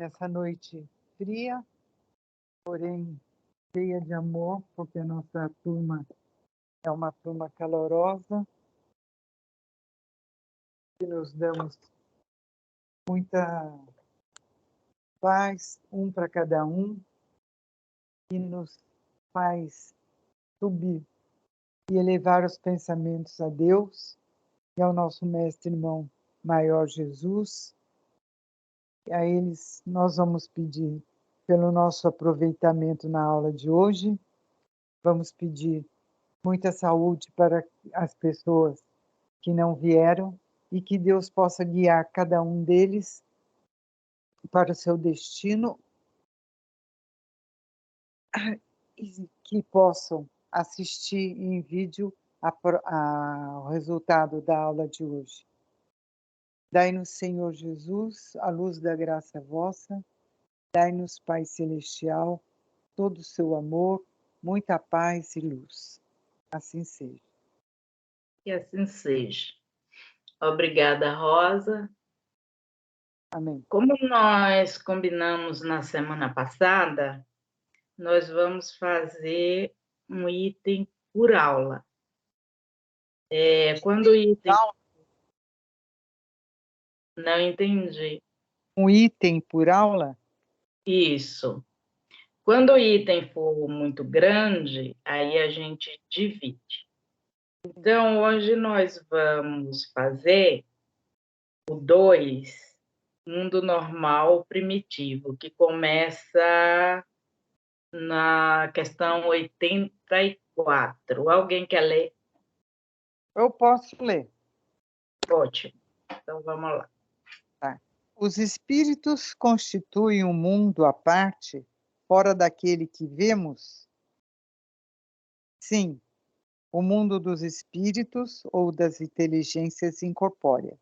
Essa noite fria, porém cheia de amor, porque a nossa turma é uma turma calorosa, que nos damos muita paz, um para cada um, e nos faz subir e elevar os pensamentos a Deus e ao nosso mestre irmão maior Jesus. E a eles nós vamos pedir pelo nosso aproveitamento na aula de hoje, vamos pedir muita saúde para as pessoas que não vieram e que Deus possa guiar cada um deles para o seu destino e que possam assistir em vídeo o resultado da aula de hoje. Dai-nos, Senhor Jesus, a luz da graça vossa, dai-nos, Pai Celestial, todo o seu amor, muita paz e luz. Assim seja. Que assim seja. Obrigada, Rosa. Amém. Como nós combinamos na semana passada, nós vamos fazer um item por aula. Quando o item... Não entendi. Um item por aula? Isso. Quando o item for muito grande, aí a gente divide. Então, hoje nós vamos fazer o 2, mundo normal primitivo, que começa na questão 84. Alguém quer ler? Eu posso ler. Ótimo. Então, vamos lá. Tá. Os espíritos constituem um mundo à parte, fora daquele que vemos? Sim, o mundo dos espíritos ou das inteligências incorpóreas.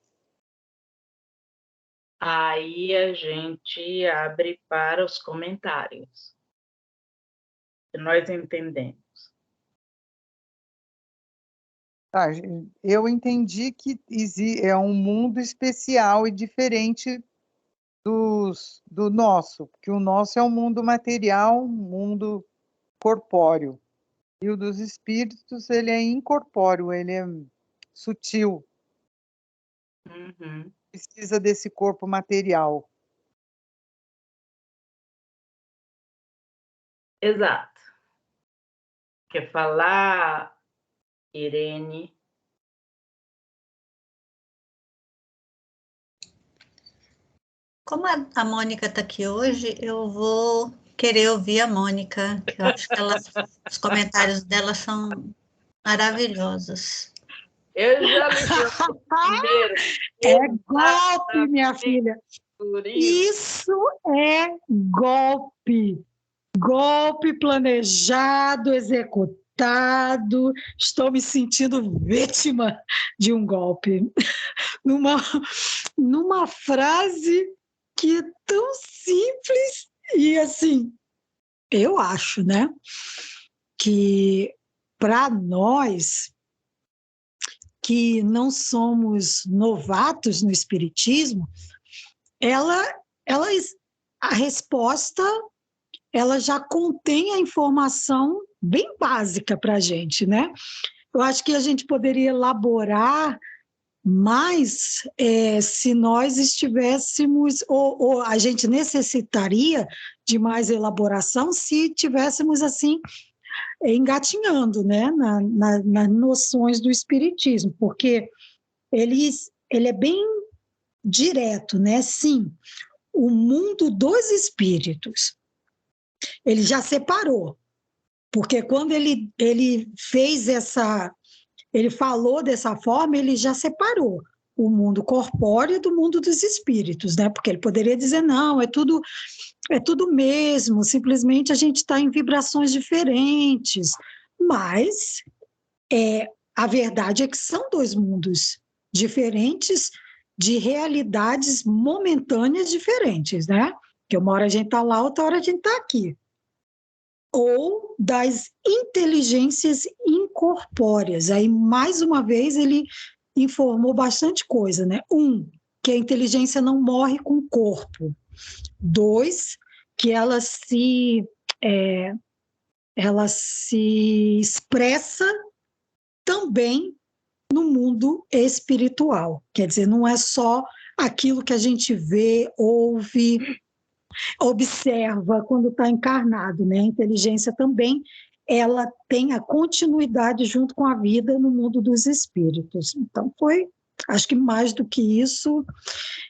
Aí a gente abre para os comentários. Nós entendemos. Tá, eu entendi que é um mundo especial e diferente do nosso, porque o nosso é um mundo material, um mundo corpóreo. E o dos espíritos, ele é incorpóreo, ele é sutil. Uhum. Precisa desse corpo material. Exato. Quer falar, Irene? Como a Mônica está aqui hoje, eu vou querer ouvir a Mônica, que eu acho que os comentários dela são maravilhosos. Eu já liguei o primeiro. É golpe, minha filha. Isso é golpe. Golpe planejado, executado. Estou me sentindo vítima de um golpe. Numa frase que é tão simples e assim, eu acho, né, que para nós que não somos novatos no espiritismo, a resposta ela já contém a informação bem básica para a gente, né? Eu acho que a gente poderia elaborar mais se nós estivéssemos, ou a gente necessitaria de mais elaboração se tivéssemos assim engatinhando, né, nas noções do espiritismo, porque ele é bem direto, né? Sim, o mundo dos espíritos ele já separou, porque quando ele fez ele falou dessa forma, ele já separou o mundo corpóreo do mundo dos espíritos, né? Porque ele poderia dizer, não, é tudo mesmo, simplesmente a gente está em vibrações diferentes, mas a verdade é que são dois mundos diferentes, de realidades momentâneas diferentes, né? Que uma hora a gente está lá, outra hora a gente está aqui. Ou das inteligências incorpóreas. Aí, mais uma vez, ele informou bastante coisa, né? Que a inteligência não morre com o corpo. 2, que ela se expressa também no mundo espiritual. Quer dizer, não é só aquilo que a gente vê, ouve, observa quando está encarnado, né? A inteligência também, ela tem a continuidade junto com a vida no mundo dos espíritos. Então, acho que mais do que isso,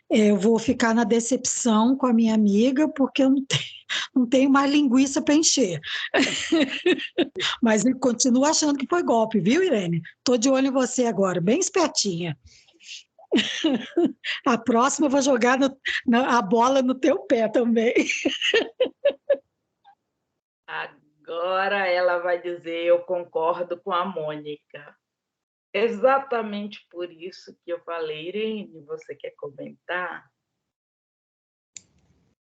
eu vou ficar na decepção com a minha amiga, porque eu não tenho mais linguiça para encher. Mas eu continuo achando que foi golpe, viu, Irene? Estou de olho em você agora, bem espertinha. A próxima eu vou jogar a bola no teu pé também. Agora ela vai dizer: eu concordo com a Mônica. Exatamente por isso que eu falei. Irene, você quer comentar?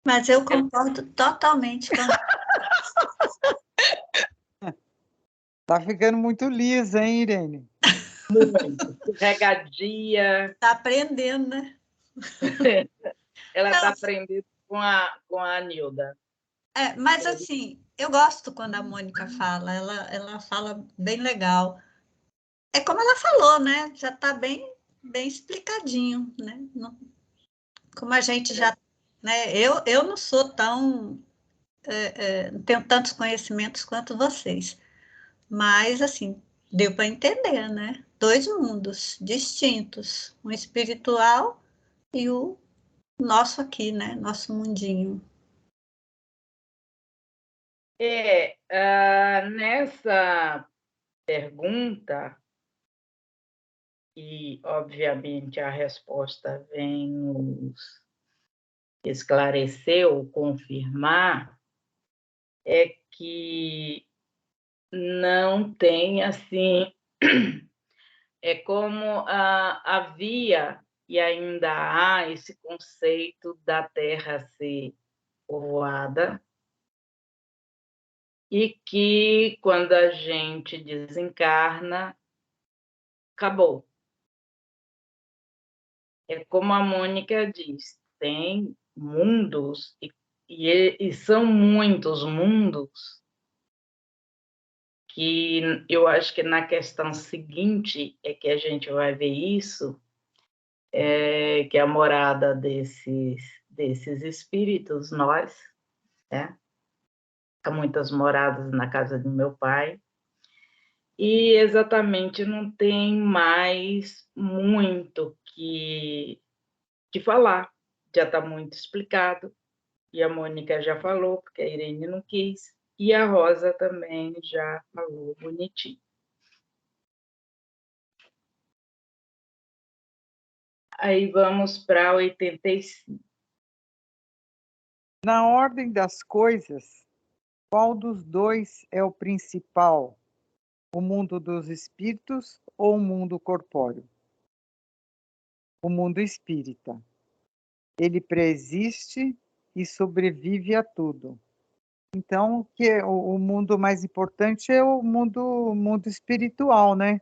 Mas eu concordo totalmente com Tá ficando muito lisa, hein, Irene? Muito. Regadia. Está aprendendo, né? Ela está aprendendo com a Nilda. Mas, assim, eu gosto quando a Mônica fala. Ela fala bem legal. É como ela falou, né? Já está bem explicadinho, né? Como a gente já... Né? Eu não sou tão... não tenho tantos conhecimentos quanto vocês. Mas, assim, deu para entender, né? 2 mundos distintos. Um espiritual e o nosso aqui, né? Nosso mundinho. Nessa pergunta, e, obviamente, a resposta vem nos esclarecer ou confirmar, é que não tem, assim, é como havia e ainda há esse conceito da Terra ser povoada, e que, quando a gente desencarna, acabou. É como a Mônica diz, tem mundos, e são muitos mundos, que eu acho que na questão seguinte é que a gente vai ver isso, que é a morada desses espíritos, nós, né? Há muitas moradas na casa do meu pai, e exatamente não tem mais muito que falar, já está muito explicado, e a Mônica já falou, porque a Irene não quis, e a Rosa também já falou bonitinho. Aí vamos para 85. Na ordem das coisas, qual dos dois é o principal? O mundo dos espíritos ou o mundo corpóreo? O mundo espírita. Ele preexiste e sobrevive a tudo. Então, o mundo mais importante é o mundo espiritual, né?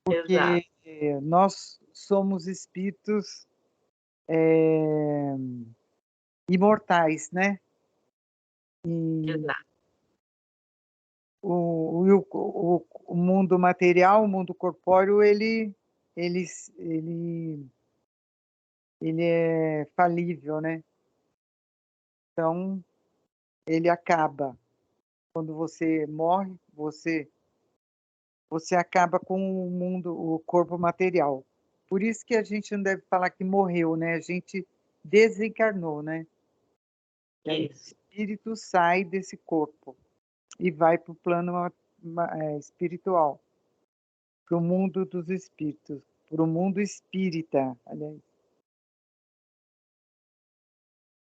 Porque Exato. nós somos espíritos imortais, né? E Exato. o mundo material, o mundo corpóreo, ele é falível, né? Então, ele acaba. Quando você morre, você acaba com o mundo, o corpo material. Por isso que a gente não deve falar que morreu, né? A gente desencarnou, né? Aí o espírito sai desse corpo e vai para o plano espiritual, para o mundo dos espíritos, para o mundo espírita, aliás.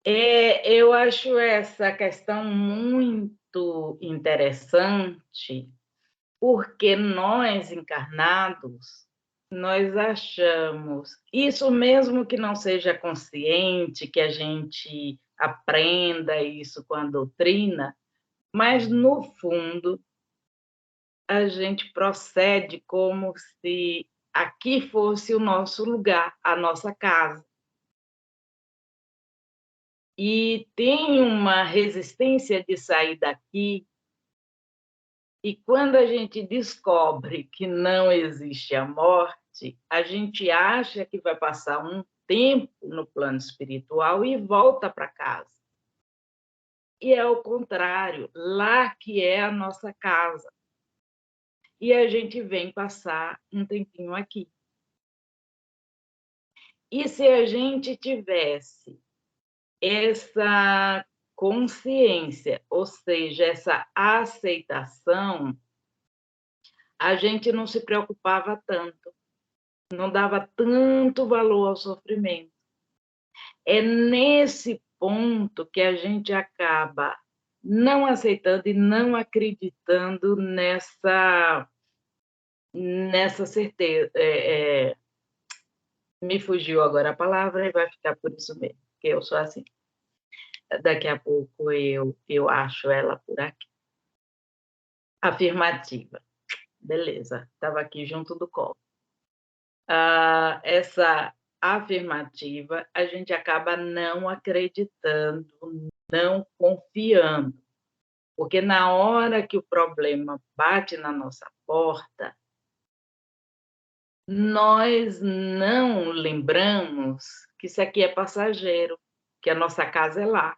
Eu acho essa questão muito interessante, porque nós, encarnados, nós achamos, isso mesmo que não seja consciente, que a gente aprenda isso com a doutrina, mas, no fundo, a gente procede como se aqui fosse o nosso lugar, a nossa casa. e tem uma resistência de sair daqui. E quando a gente descobre que não existe a morte, a gente acha que vai passar um tempo no plano espiritual e volta para casa. E é o contrário, lá que é a nossa casa. E a gente vem passar um tempinho aqui. E se a gente tivesse essa consciência, ou seja, essa aceitação, a gente não se preocupava tanto, não dava tanto valor ao sofrimento. É nesse ponto que a gente acaba não aceitando e não acreditando nessa certeza. Me fugiu agora a palavra e vai ficar por isso mesmo, porque eu sou assim. Daqui a pouco eu acho ela por aqui. Afirmativa. Beleza, estava aqui junto do copo. Essa afirmativa, a gente acaba não acreditando, não confiando. Porque na hora que o problema bate na nossa porta, nós não lembramos que isso aqui é passageiro, que a nossa casa é lá.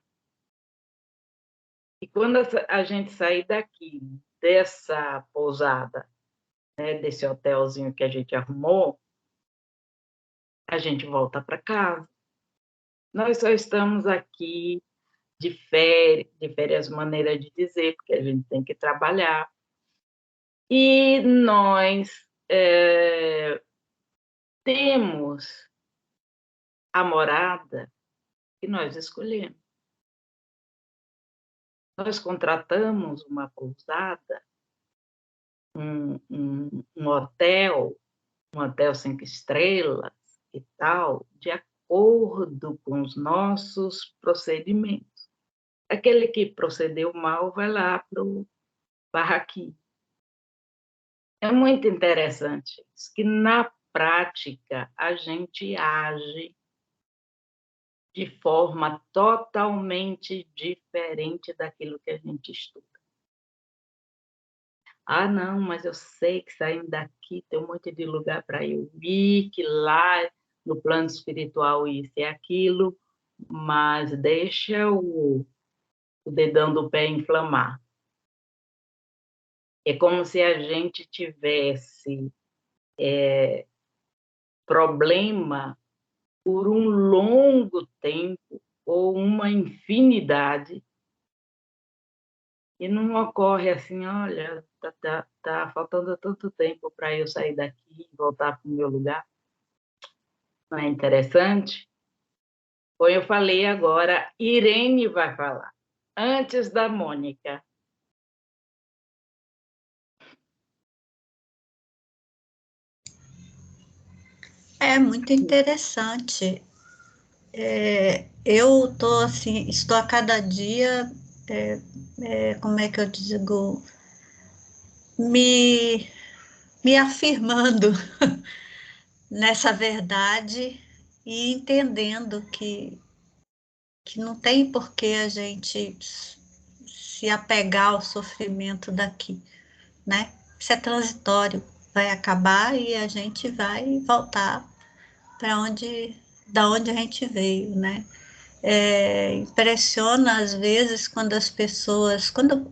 E quando a gente sair daqui, dessa pousada, né, desse hotelzinho que a gente arrumou, a gente volta para casa. Nós só estamos aqui de férias, maneira de dizer, porque a gente tem que trabalhar. E nós temos a morada que nós escolhemos. Nós contratamos uma pousada, um hotel 5 estrelas e tal, de acordo com os nossos procedimentos. Aquele que procedeu mal vai lá para o barraquinho. É muito interessante isso, que na prática a gente age de forma totalmente diferente daquilo que a gente estuda. Ah, não, mas eu sei que saindo daqui tem um monte de lugar para eu ir, que lá no plano espiritual isso e aquilo, mas deixa o dedão do pé inflamar. É como se a gente tivesse problema por um longo tempo ou uma infinidade e não ocorre assim, olha, tá faltando tanto tempo para eu sair daqui e voltar para o meu lugar. Não é interessante? Como eu falei agora, Irene vai falar, antes da Mônica. É muito interessante. Eu tô assim, estou a cada dia, como é que eu digo, me afirmando nessa verdade e entendendo que não tem por que a gente se apegar ao sofrimento daqui, né? Isso é transitório, vai acabar e a gente vai voltar para da onde a gente veio, né? Impressiona às vezes quando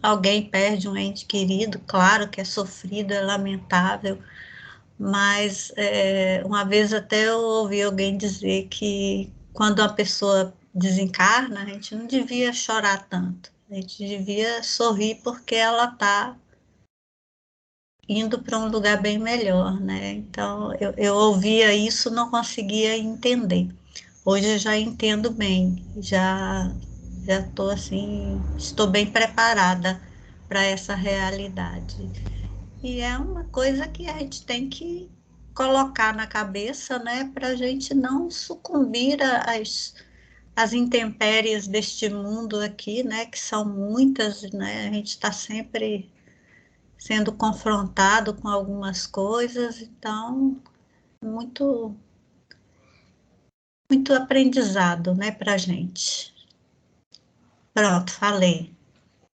alguém perde um ente querido, claro que é sofrido, é lamentável, mas uma vez até eu ouvi alguém dizer que quando a pessoa desencarna, a gente não devia chorar tanto, a gente devia sorrir porque ela está indo para um lugar bem melhor, né? Então, eu ouvia isso, não conseguia entender. Hoje eu já entendo bem, já estou assim, estou bem preparada para essa realidade. E é uma coisa que a gente tem que colocar na cabeça, né, para a gente não sucumbir às intempéries deste mundo aqui, né, que são muitas, né, a gente está sempre sendo confrontado com algumas coisas, então, muito, muito aprendizado, né, para a gente. Pronto, falei.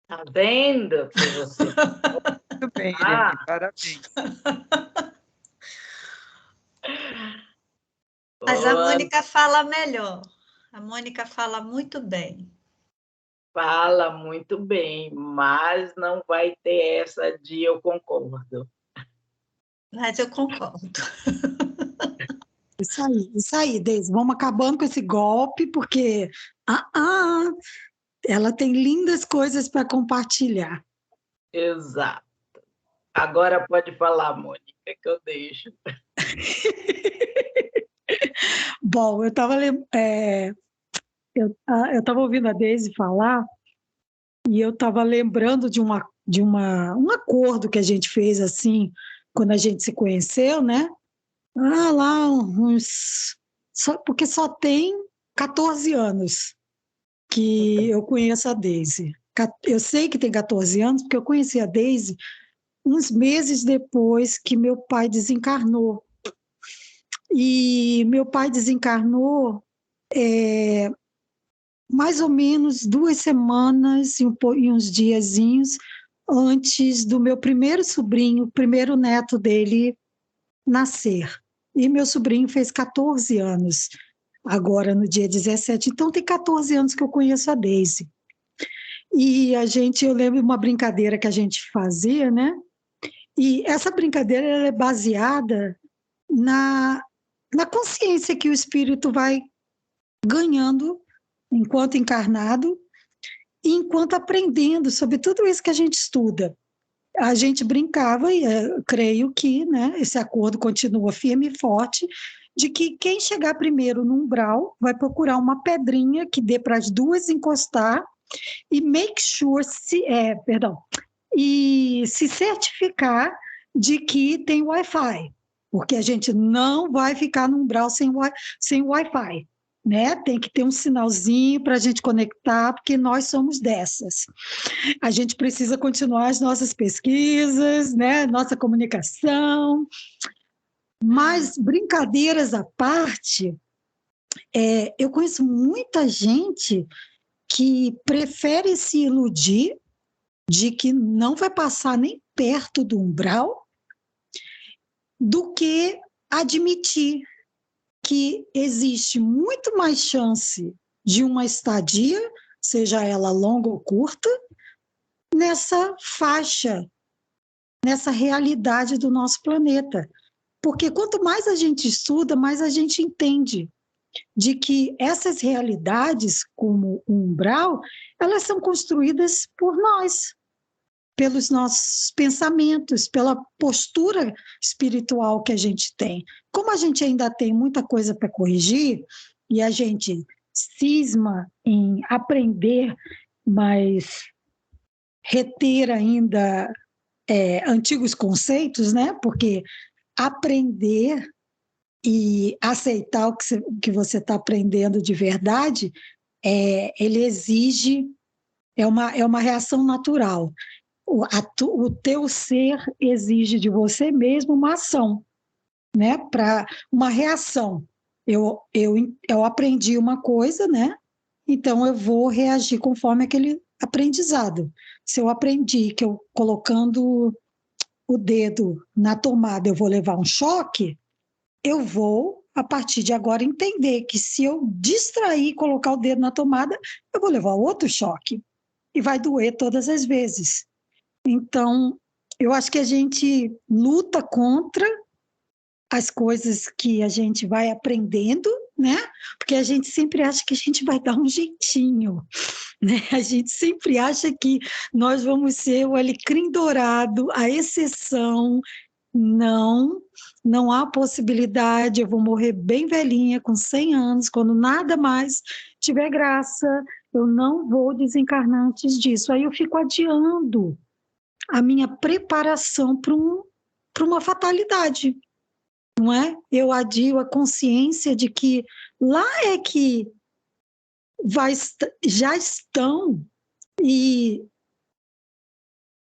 Tá vendo que você... Muito bem, Irene, parabéns. Mas a Olha, Mônica fala melhor. A Mônica fala muito bem. fala muito bem, mas não vai ter essa de eu concordo. Mas eu concordo. Isso aí, Deise. Vamos acabando com esse golpe, porque ela tem lindas coisas para compartilhar. Exato. Agora pode falar, Mônica, que eu deixo. Bom, eu estava ouvindo a Deise falar e eu estava lembrando de um acordo que a gente fez assim quando a gente se conheceu, né? Lá porque só tem 14 anos que eu conheço a Deise. Eu sei que tem 14 anos porque eu conheci a Deise uns meses depois que meu pai desencarnou. E meu pai desencarnou mais ou menos 2 semanas e uns diazinhos antes do meu primeiro sobrinho, o primeiro neto dele, nascer. E meu sobrinho fez 14 anos, agora no dia 17. Então tem 14 anos que eu conheço a Deise. E eu lembro de uma brincadeira que a gente fazia, né? E essa brincadeira ela é baseada na consciência que o espírito vai ganhando enquanto encarnado e enquanto aprendendo sobre tudo isso que a gente estuda. A gente brincava, e creio que, né, esse acordo continua firme e forte, de que quem chegar primeiro no umbral vai procurar uma pedrinha que dê para as duas encostar e e se certificar de que tem Wi-Fi, porque a gente não vai ficar no umbral sem Wi-Fi. Né? Tem que ter um sinalzinho para a gente conectar, porque nós somos dessas. A gente precisa continuar as nossas pesquisas, né? Nossa comunicação. Mas, brincadeiras à parte, eu conheço muita gente que prefere se iludir de que não vai passar nem perto do umbral do que admitir que existe muito mais chance de uma estadia, seja ela longa ou curta, nessa faixa, nessa realidade do nosso planeta. Porque quanto mais a gente estuda, mais a gente entende de que essas realidades, como o umbral, elas são construídas por nós, pelos nossos pensamentos, pela postura espiritual que a gente tem. Como a gente ainda tem muita coisa para corrigir e a gente cisma em aprender, mas reter ainda antigos conceitos, né? Porque aprender e aceitar o que você está aprendendo de verdade, ele exige, é uma reação natural. O teu ser exige de você mesmo uma ação, né? Para uma reação. Eu aprendi uma coisa, né? Então eu vou reagir conforme aquele aprendizado. Se eu aprendi que eu colocando o dedo na tomada eu vou levar um choque, eu vou, a partir de agora, entender que se eu distrair e colocar o dedo na tomada, eu vou levar outro choque. E vai doer todas as vezes. Então, eu acho que a gente luta contra as coisas que a gente vai aprendendo, né? Porque a gente sempre acha que a gente vai dar um jeitinho, né? A gente sempre acha que nós vamos ser o alecrim dourado, a exceção. Não há possibilidade, eu vou morrer bem velhinha, com 100 anos, quando nada mais tiver graça, eu não vou desencarnar antes disso. Aí eu fico adiando a minha preparação para uma fatalidade, não é? Eu adio a consciência de que lá é que já estão, e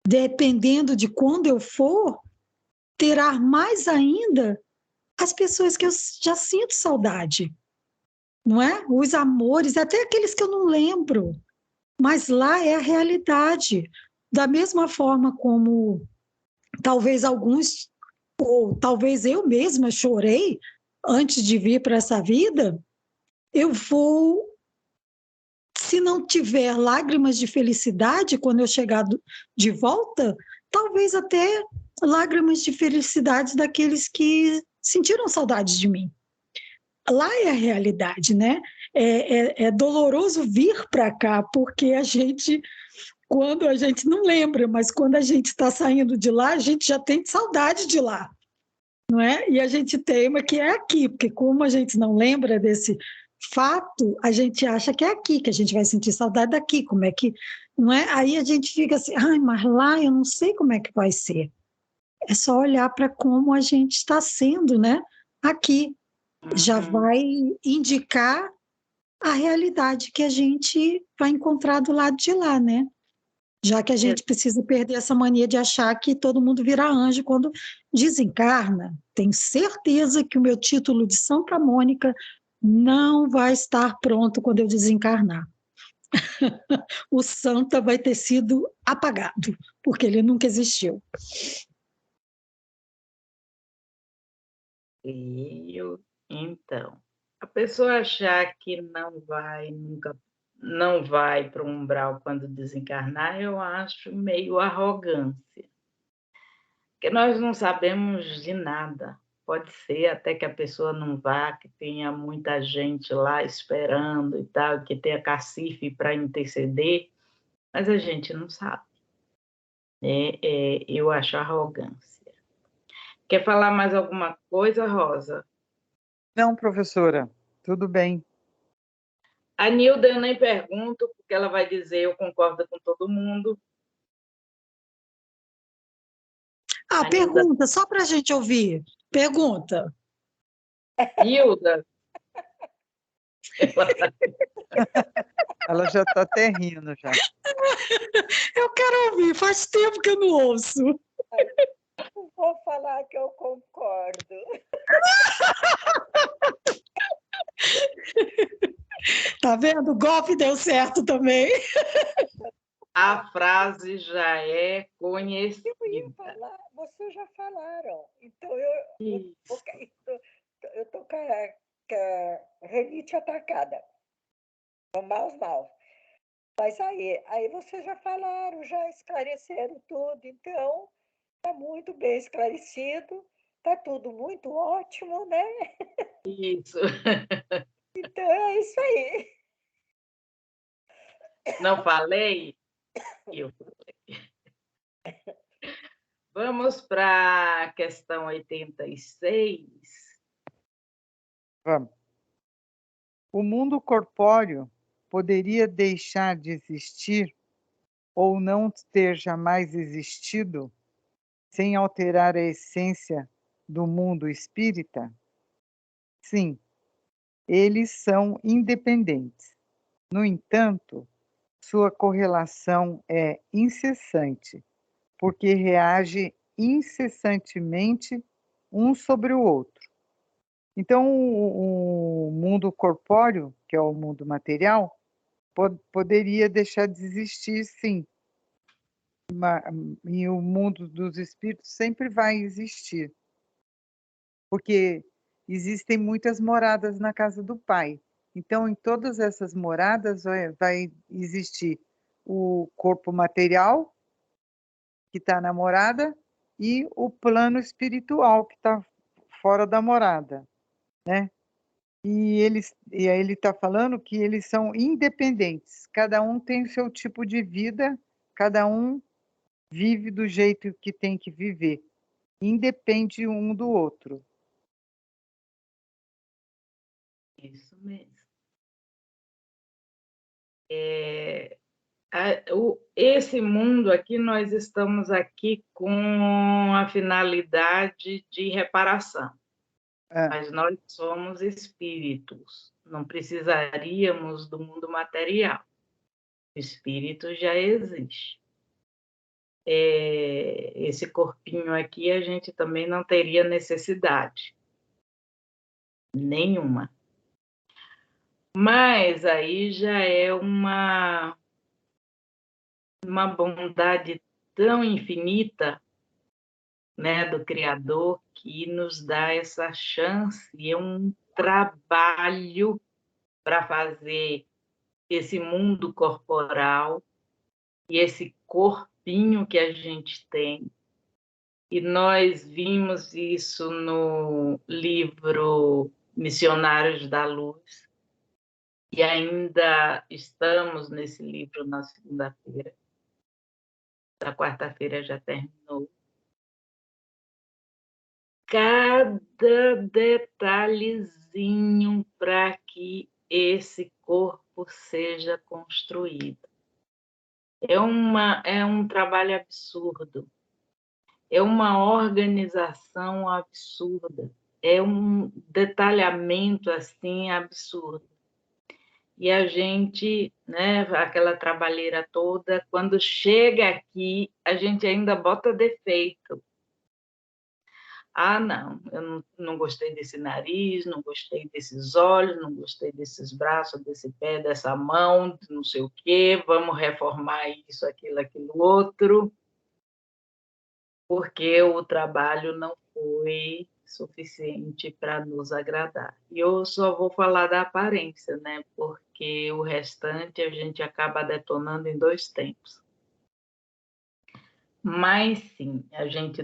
dependendo de quando eu for, terá mais ainda as pessoas que eu já sinto saudade, não é? Os amores, até aqueles que eu não lembro, mas lá é a realidade. Da mesma forma como talvez alguns, ou talvez eu mesma chorei antes de vir para essa vida, eu vou, se não tiver lágrimas de felicidade quando eu chegar de volta, talvez até lágrimas de felicidade daqueles que sentiram saudade de mim. Lá é a realidade, né? É doloroso vir para cá, porque a gente, quando a gente não lembra, mas quando a gente está saindo de lá, a gente já tem saudade de lá, não é? E a gente teima que é aqui, porque como a gente não lembra desse fato, a gente acha que é aqui, que a gente vai sentir saudade daqui, como é que, não é? Aí a gente fica assim, ai, mas lá eu não sei como é que vai ser. É só olhar para como a gente está sendo, né? Aqui já vai indicar a realidade que a gente vai encontrar do lado de lá, né? Já que a gente precisa perder essa mania de achar que todo mundo vira anjo quando desencarna. Tenho certeza que o meu título de Santa Mônica não vai estar pronto quando eu desencarnar. O Santa vai ter sido apagado, porque ele nunca existiu. Então, a pessoa achar que não vai para o umbral quando desencarnar, eu acho meio arrogância. Porque nós não sabemos de nada. Pode ser até que a pessoa não vá, que tenha muita gente lá esperando e tal, que tenha cacife para interceder, mas a gente não sabe. Eu acho arrogância. Quer falar mais alguma coisa, Rosa? Não, professora, tudo bem. A Nilda eu nem pergunto, porque ela vai dizer eu concordo com todo mundo. Pergunta, só para a gente ouvir. Pergunta. Nilda? Ela já está até rindo já. Eu quero ouvir, faz tempo que eu não ouço. Vou falar que eu concordo. Tá vendo? O golpe deu certo também. A frase já é conhecida. Eu ia falar, vocês já falaram. Então, eu estou com a renite atacada. Maus. Mas aí vocês já falaram, já esclareceram tudo. Então, está muito bem esclarecido. Está tudo muito ótimo, né? Isso. Então, é isso aí. Não falei? Eu falei. Vamos para a questão 86. Vamos. O mundo corpóreo poderia deixar de existir ou não ter jamais existido sem alterar a essência do mundo espírita? Sim, eles são independentes. No entanto, sua correlação é incessante, porque reage incessantemente um sobre o outro. Então, o mundo corpóreo, que é o mundo material, poderia deixar de existir, sim. E o mundo dos espíritos sempre vai existir, porque existem muitas moradas na casa do Pai. Então, em todas essas moradas vai existir o corpo material, que está na morada, e o plano espiritual, que está fora da morada, né? E aí ele está falando que eles são independentes, cada um tem o seu tipo de vida, cada um vive do jeito que tem que viver, independe um do outro. Isso mesmo. Esse mundo aqui, nós estamos aqui com a finalidade de reparação. Mas nós somos espíritos, não precisaríamos do mundo material. O espírito já existe. Esse corpinho aqui a gente também não teria necessidade nenhuma. Mas aí já é uma uma bondade tão infinita, né, do Criador, que nos dá essa chance, é um trabalho para fazer esse mundo corporal e esse corpinho que a gente tem. E nós vimos isso no livro Missionários da Luz, e ainda estamos nesse livro na segunda-feira. Da quarta-feira já terminou. Cada detalhezinho para que esse corpo seja construído. É um trabalho absurdo, é uma organização absurda, é um detalhamento assim absurdo. E a gente, né, aquela trabalheira toda, quando chega aqui, a gente ainda bota defeito. Ah, não, eu não gostei desse nariz, não gostei desses olhos, não gostei desses braços, desse pé, dessa mão, não sei o quê, vamos reformar isso, aquilo outro, porque o trabalho não foi suficiente para nos agradar. E eu só vou falar da aparência, né? Porque o restante a gente acaba detonando em 2 tempos. Mas sim, a gente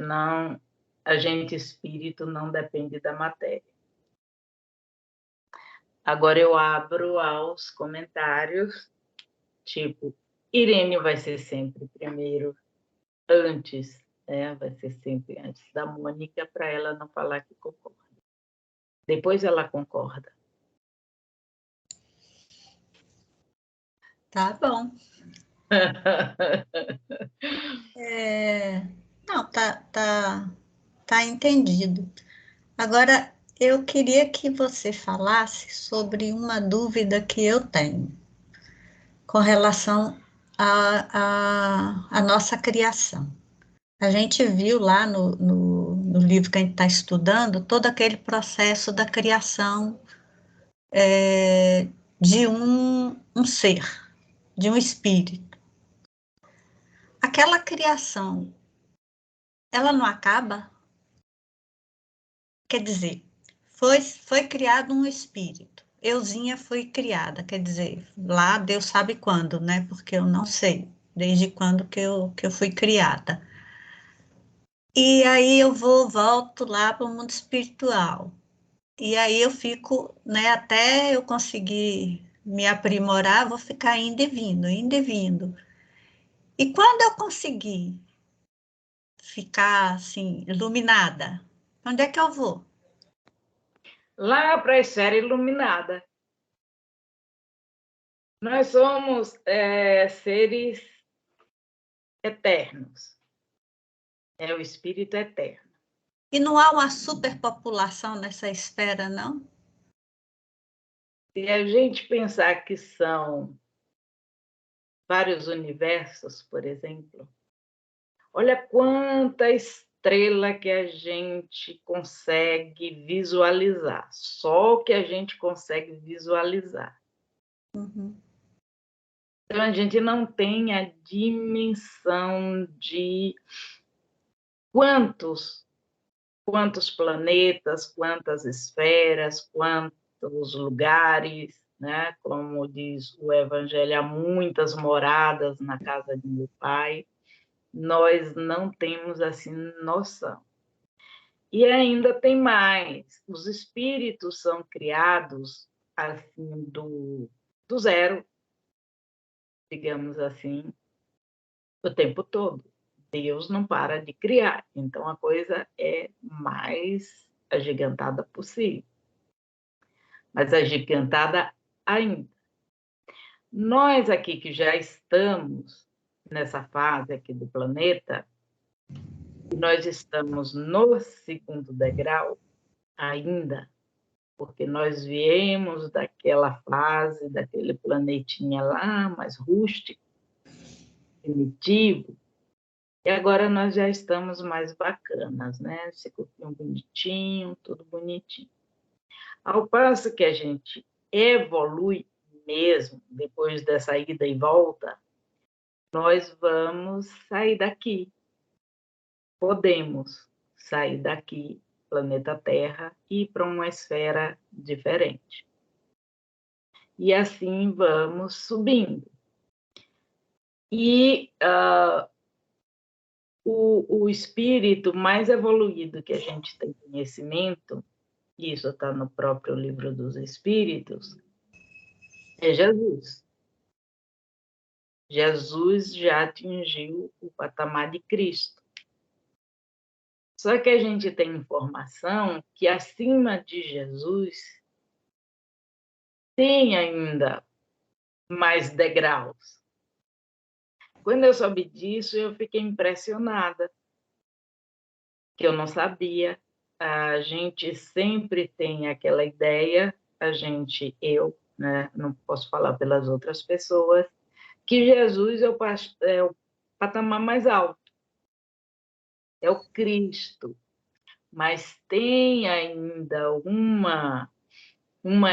espírito não depende da matéria. Agora eu abro aos comentários, tipo, Irene vai ser sempre primeiro, antes, né? Vai ser sempre antes da Mônica, para ela não falar que concorda. Depois ela concorda. Tá bom. Não, tá entendido. Agora, eu queria que você falasse sobre uma dúvida que eu tenho com relação à nossa criação. A gente viu lá no livro que a gente está estudando todo aquele processo da criação de um ser, de um espírito. Aquela criação, ela não acaba? Quer dizer, foi criado um espírito. Euzinha foi criada, quer dizer, lá Deus sabe quando, né? Porque eu não sei desde quando que eu fui criada. E aí eu volto lá para o mundo espiritual. E aí eu fico, né, até eu conseguir me aprimorar, vou ficar indo e vindo, indo e vindo. E quando eu conseguir ficar, assim, iluminada, onde é que eu vou? Lá para a esfera iluminada. Nós somos seres eternos. É o espírito eterno. E não há uma superpopulação nessa esfera, não? Se a gente pensar que são vários universos, por exemplo, olha quanta estrela que a gente consegue visualizar, só o que a gente consegue visualizar. Uhum. Então, a gente não tem a dimensão de quantos planetas, quantas esferas, quantos lugares, né? Como diz o Evangelho, há muitas moradas na casa de meu Pai. Nós não temos assim noção. E ainda tem mais. Os espíritos são criados assim do zero, digamos assim, o tempo todo. Deus não para de criar. Então a coisa é mais agigantada possível. Mas agigantada ainda. Nós aqui que já estamos nessa fase aqui do planeta, nós estamos no 2º degrau ainda, porque nós viemos daquela fase, daquele planetinha lá, mais rústico, primitivo, e agora nós já estamos mais bacanas, né? Esse corpinho bonitinho, tudo bonitinho. Ao passo que a gente evolui mesmo, depois dessa ida e volta, nós vamos sair daqui. Podemos sair daqui, planeta Terra, e ir para uma esfera diferente. E assim vamos subindo. E o espírito mais evoluído que a gente tem conhecimento, isso está no próprio Livro dos Espíritos, é Jesus. Jesus já atingiu o patamar de Cristo. Só que a gente tem informação que acima de Jesus tem ainda mais degraus. Quando eu soube disso, eu fiquei impressionada, que eu não sabia. A gente sempre tem aquela ideia, eu, né, não posso falar pelas outras pessoas, que Jesus é o patamar mais alto, é o Cristo, mas tem ainda uma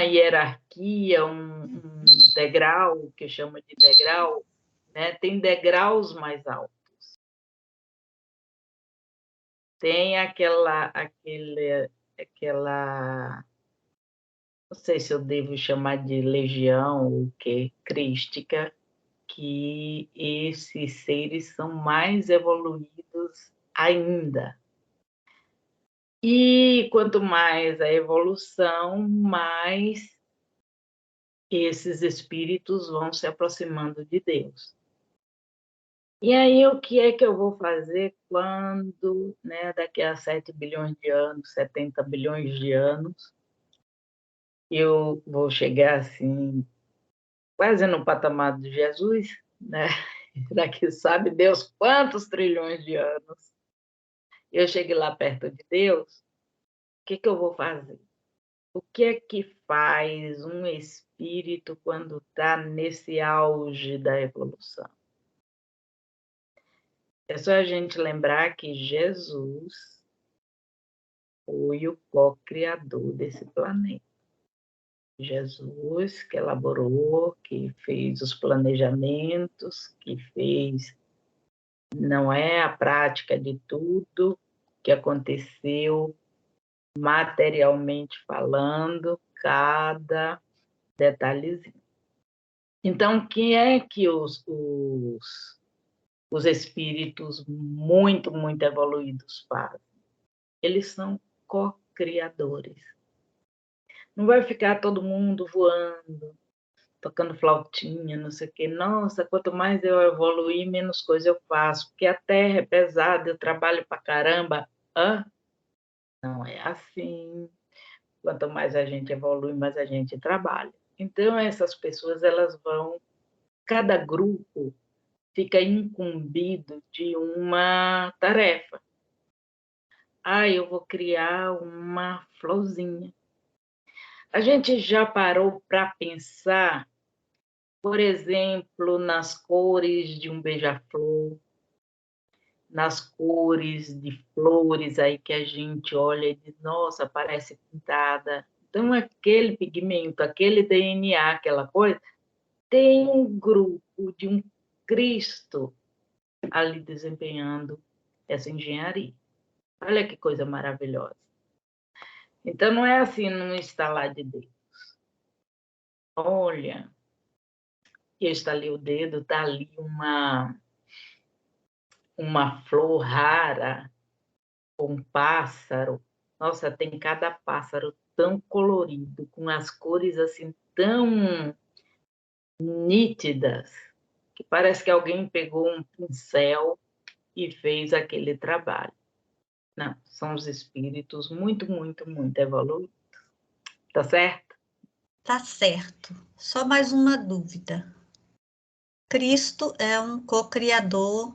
hierarquia, um degrau, que eu chamo de degrau, né? Tem degraus mais altos. Tem aquela, não sei se eu devo chamar de legião ou que crística, que esses seres são mais evoluídos ainda. E quanto mais a evolução, mais esses espíritos vão se aproximando de Deus. E aí, o que é que eu vou fazer quando, né, daqui a 7 bilhões de anos, 70 bilhões de anos, eu vou chegar assim, quase no patamar de Jesus, né? Daqui sabe Deus quantos trilhões de anos. Eu cheguei lá perto de Deus, o que eu vou fazer? O que é que faz um espírito quando está nesse auge da evolução? É só a gente lembrar que Jesus foi o co-criador desse planeta. Jesus que elaborou, que fez os planejamentos, que fez, não é a prática de tudo que aconteceu materialmente falando, cada detalhezinho. Então, o que é que os espíritos muito, muito evoluídos fazem? Eles são co-criadores. Não vai ficar todo mundo voando, tocando flautinha, não sei o quê. Nossa, quanto mais eu evoluir, menos coisa eu faço, porque a terra é pesada, eu trabalho pra caramba. Não é assim. Quanto mais a gente evolui, mais a gente trabalha. Então, essas pessoas, elas vão... Cada grupo fica incumbido de uma tarefa. Eu vou criar uma florzinha. A gente já parou para pensar, por exemplo, nas cores de um beija-flor, nas cores de flores aí que a gente olha e diz, nossa, parece pintada. Então, aquele pigmento, aquele DNA, aquela coisa, tem um grupo de um Cristo ali desempenhando essa engenharia. Olha que coisa maravilhosa. Então, não é assim num estalar de dedos. Olha, eu estalei o dedo, está ali uma flor rara, um pássaro. Nossa, tem cada pássaro tão colorido, com as cores assim tão nítidas, que parece que alguém pegou um pincel e fez aquele trabalho. Não, são os espíritos muito, muito, muito evoluídos. Tá certo? Tá certo. Só mais uma dúvida. Cristo é um co-criador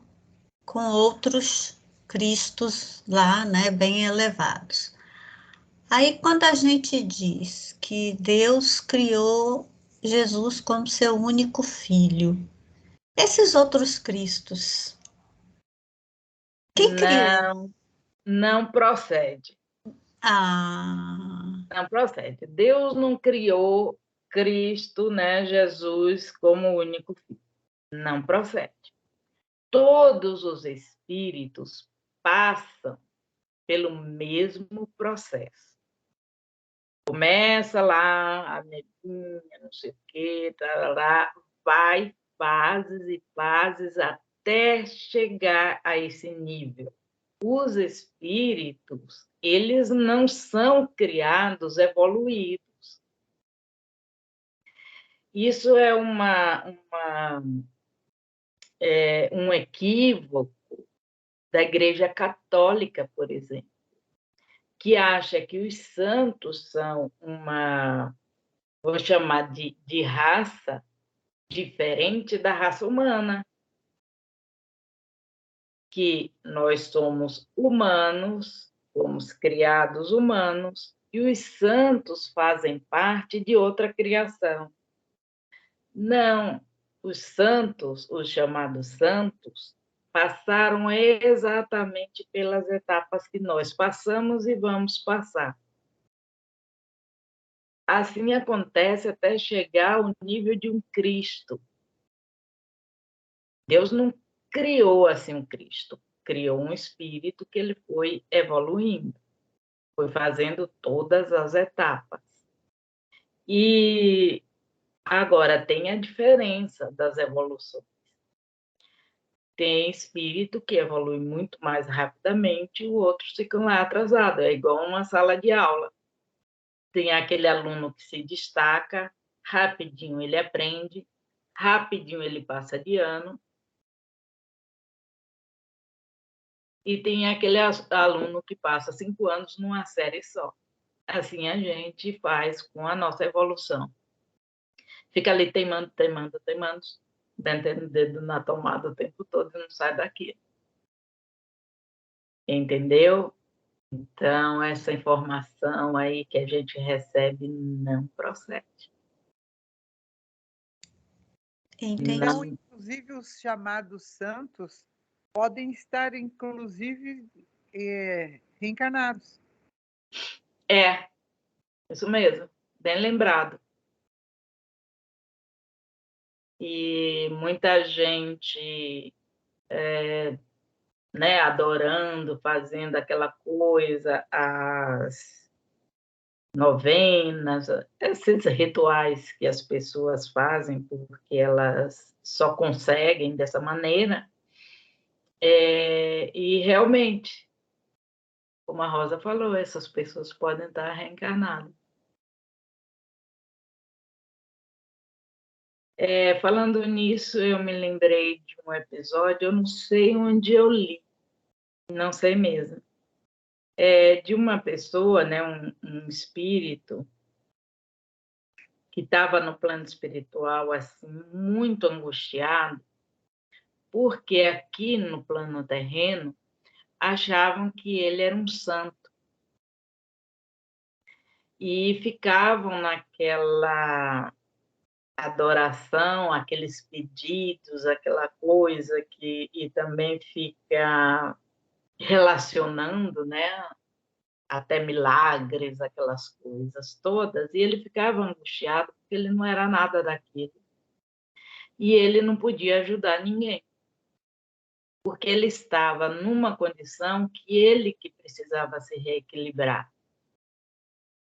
com outros Cristos lá, né, bem elevados. Aí, quando a gente diz que Deus criou Jesus como seu único filho, esses outros Cristos, quem criou? Não procede. Ah, Não procede. Deus não criou Cristo, né, Jesus, como único filho. Não procede. todos os espíritos passam pelo mesmo processo. Começa lá, a neguinha, não sei o quê, tarará, vai fases e fases até chegar a esse nível. Os espíritos, eles não são criados evoluídos. Isso é um equívoco da Igreja Católica, por exemplo, que acha que os santos são vou chamar de raça diferente da raça humana, que nós somos humanos, fomos criados humanos, e os santos fazem parte de outra criação. Não, os santos, os chamados santos, passaram exatamente pelas etapas que nós passamos e vamos passar. Assim acontece até chegar ao nível de um Cristo. Deus não criou assim um Cristo, criou um espírito que ele foi evoluindo, foi fazendo todas as etapas. E agora tem a diferença das evoluções. Tem espírito que evolui muito mais rapidamente e os outros ficam lá atrasados. É igual uma sala de aula. Tem aquele aluno que se destaca, rapidinho ele aprende, rapidinho ele passa de ano. E tem aquele aluno que passa 5 anos numa série só. Assim a gente faz com a nossa evolução. Fica ali teimando, metendo o dedo na tomada o tempo todo e não sai daqui. Entendeu? Então, essa informação aí que a gente recebe não procede. Entendi. Então, inclusive, os chamados santos podem estar, inclusive, reencarnados. É, isso mesmo, bem lembrado. E muita gente adorando, fazendo aquela coisa, as novenas, esses rituais que as pessoas fazem porque elas só conseguem dessa maneira. E realmente, como a Rosa falou, essas pessoas podem estar reencarnadas. Falando nisso, eu me lembrei de um episódio, eu não sei onde eu li, não sei mesmo, de uma pessoa, né, um espírito, que estava no plano espiritual assim, muito angustiado, porque aqui no plano terreno achavam que ele era um santo. E ficavam naquela adoração, aqueles pedidos, aquela coisa e também fica relacionando, né, até milagres, aquelas coisas todas, e ele ficava angustiado porque ele não era nada daquilo. E ele não podia ajudar ninguém, porque ele estava numa condição que ele precisava se reequilibrar.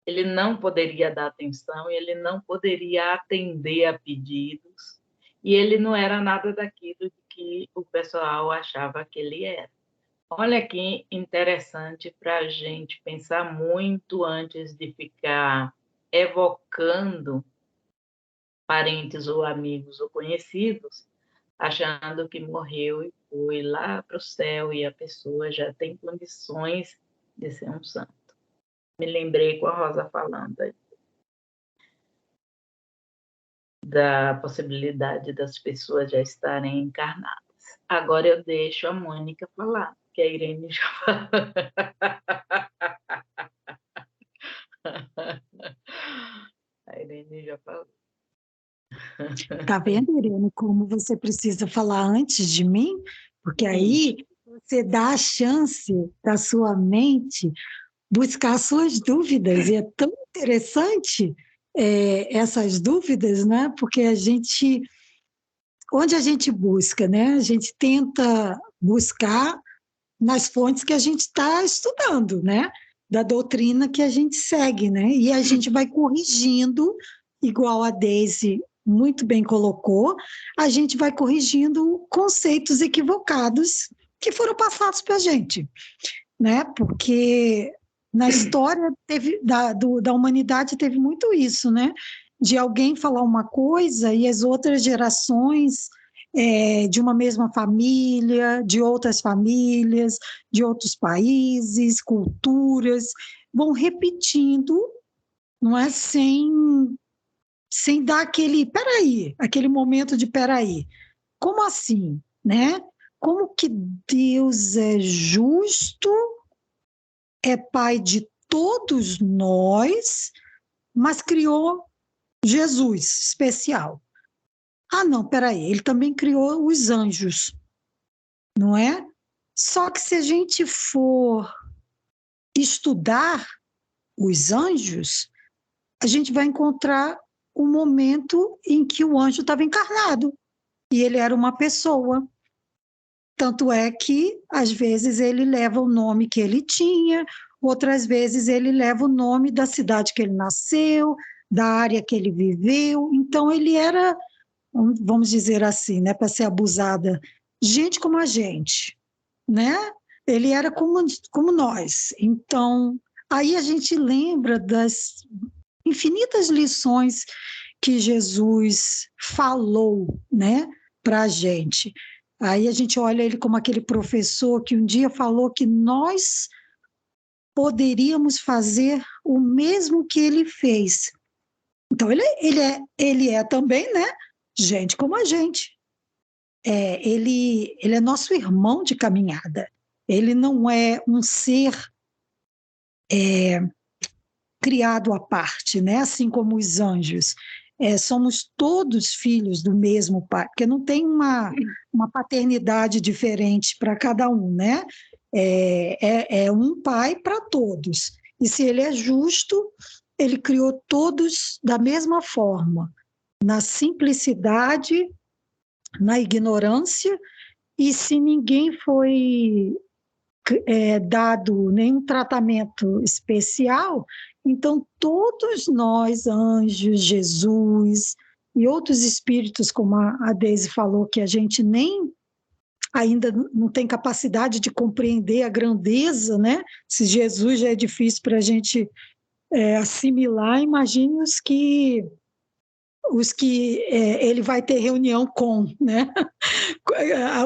Ele não poderia dar atenção, ele não poderia atender a pedidos, e ele não era nada daquilo que o pessoal achava que ele era. Olha que interessante para a gente pensar muito antes de ficar evocando parentes ou amigos ou conhecidos, achando que morreu e foi lá para o céu e a pessoa já tem condições de ser um santo. Me lembrei com a Rosa falando aí, da possibilidade das pessoas já estarem encarnadas. Agora eu deixo a Mônica falar, que a Irene já falou. A Irene já falou. Tá vendo, Irene, como você precisa falar antes de mim? Porque aí você dá a chance da sua mente buscar suas dúvidas. E é tão interessante essas dúvidas, né? Porque a gente onde a gente busca, né? A gente tenta buscar nas fontes que a gente está estudando, né? Da doutrina que a gente segue, né? E a gente vai corrigindo, igual a Deise muito bem colocou, a gente vai corrigindo conceitos equivocados que foram passados para a gente, né? Porque na história da humanidade teve muito isso, né? De alguém falar uma coisa e as outras gerações de uma mesma família, de outras famílias, de outros países, culturas, vão repetindo, não é? Sem dar aquele momento de peraí, como assim, né? Como que Deus é justo, é pai de todos nós, mas criou Jesus especial? Ah, não, peraí, ele também criou os anjos, não é? Só que se a gente for estudar os anjos, a gente vai encontrar o momento em que o anjo estava encarnado e ele era uma pessoa. Tanto é que, às vezes, ele leva o nome que ele tinha, outras vezes ele leva o nome da cidade que ele nasceu, da área que ele viveu. Então, ele era, vamos dizer assim, né, para ser abusada, gente como a gente, né? Ele era como nós. Então, aí a gente lembra das infinitas lições que Jesus falou, né, para a gente. Aí a gente olha ele como aquele professor que um dia falou que nós poderíamos fazer o mesmo que ele fez. Então, ele é também, né, gente como a gente. Ele é nosso irmão de caminhada. Ele não é um ser criado à parte, né? Assim como os anjos. Somos todos filhos do mesmo pai, porque não tem uma paternidade diferente para cada um, né? É um pai para todos. E se ele é justo, ele criou todos da mesma forma, na simplicidade, na ignorância, e se ninguém foi dado nenhum tratamento especial, então todos nós, anjos, Jesus e outros espíritos, como a Deise falou, que a gente nem ainda não tem capacidade de compreender a grandeza, né? Se Jesus já é difícil para a gente assimilar, imagine os que ele vai ter reunião com, né?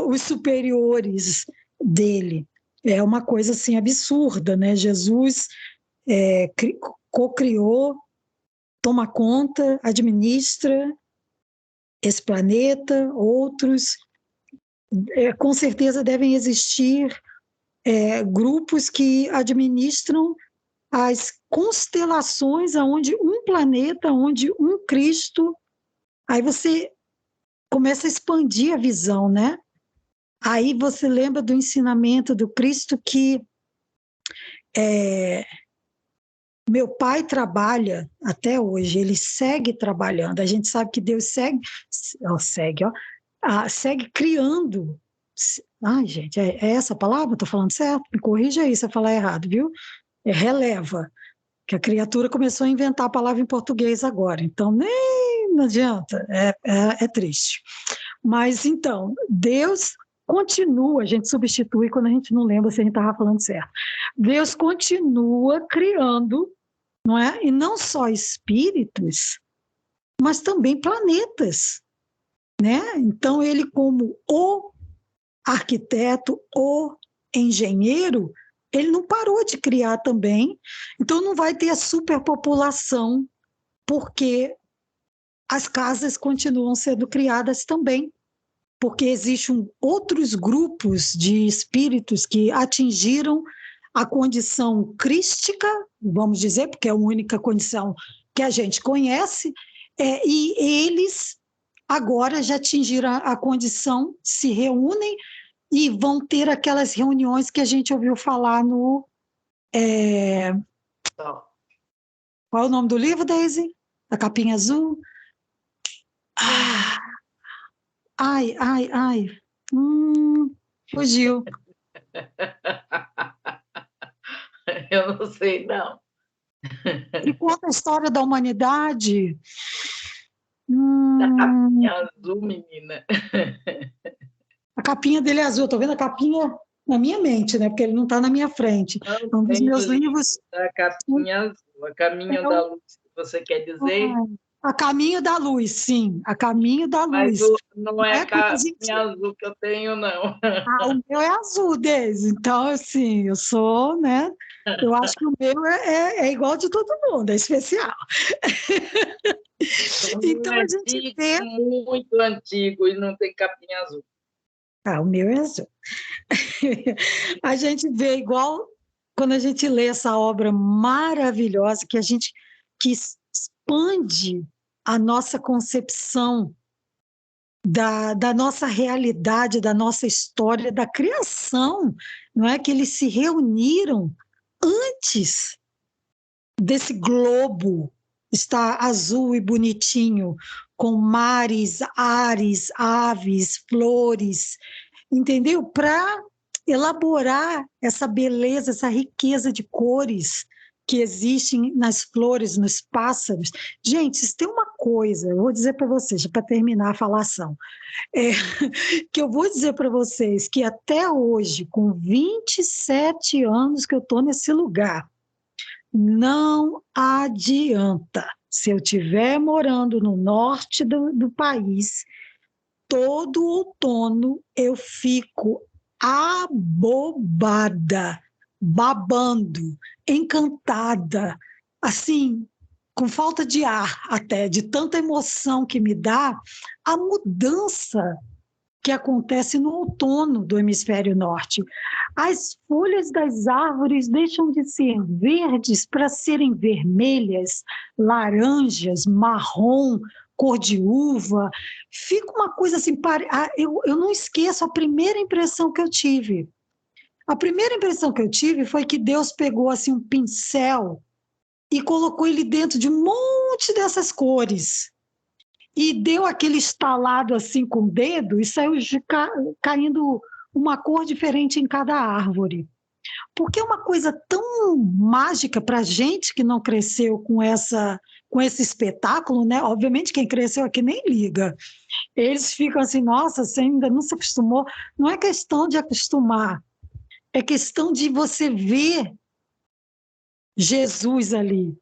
Os superiores dele. É uma coisa assim absurda, né? Jesus co-criou, toma conta, administra esse planeta, outros. Com certeza devem existir grupos que administram as constelações aonde um planeta, onde um Cristo, aí você começa a expandir a visão, né? Aí você lembra do ensinamento do Cristo que meu pai trabalha até hoje, ele segue trabalhando. A gente sabe que Deus segue criando. Ai, gente, é essa a palavra? Estou falando certo? Me corrija aí se eu falar errado, viu? Releva, que a criatura começou a inventar a palavra em português agora, então nem não adianta, é triste. Mas então, Deus continua, a gente substitui quando a gente não lembra se a gente estava falando certo. Deus continua criando, não é? E não só espíritos, mas também planetas, né? Então, ele como o arquiteto, o engenheiro, ele não parou de criar também, então não vai ter a superpopulação, porque as casas continuam sendo criadas também, porque existem outros grupos de espíritos que atingiram a condição crística, vamos dizer, porque é a única condição que a gente conhece, e eles agora já atingiram a condição, se reúnem e vão ter aquelas reuniões que a gente ouviu falar no... Qual é o nome do livro, Deise? A capinha azul? Ai. Fugiu. Eu não sei, não. E conta a história da humanidade. Da capinha azul, menina. A capinha dele é azul. Estou vendo a capinha na minha mente, né? Porque ele não está na minha frente. Não É um dos tem meus livro livros. da capinha azul, a caminho da luz, você quer dizer? A Caminho da Luz, sim. A Caminho da Mas Luz. não é a Quando a gente... capinha azul que eu tenho, não. o meu é azul, Deise. Então, assim, eu sou, né? Eu acho que o meu é igual de todo mundo, é especial. Então, a gente vê... Muito antigo, e não tem capinha azul. O meu é azul. A gente vê igual quando a gente lê essa obra maravilhosa que expande a nossa concepção da nossa realidade, da nossa história, da criação, não é? Que eles se reuniram antes desse globo estar azul e bonitinho, com mares, ares, aves, flores, entendeu? Para elaborar essa beleza, essa riqueza de cores que existem nas flores, nos pássaros. Gente, isso tem uma coisa, eu vou dizer para vocês, para terminar a falação, que eu vou dizer para vocês que até hoje, com 27 anos que eu estou nesse lugar, não adianta. Se eu estiver morando no norte do país, todo outono eu fico abobada, babando, encantada, assim, com falta de ar até, de tanta emoção que me dá a mudança que acontece no outono do hemisfério norte. As folhas das árvores deixam de ser verdes para serem vermelhas, laranjas, marrom, cor de uva. Fica uma coisa assim, eu não esqueço a primeira impressão que eu tive. A primeira impressão que eu tive foi que Deus pegou assim um pincel e colocou ele dentro de um monte dessas cores. E deu aquele estalado assim com o dedo e saiu caindo uma cor diferente em cada árvore. Porque é uma coisa tão mágica para a gente que não cresceu com esse espetáculo, né? Obviamente quem cresceu aqui nem liga. Eles ficam assim, nossa, você ainda não se acostumou. Não é questão de acostumar, é questão de você ver Jesus ali,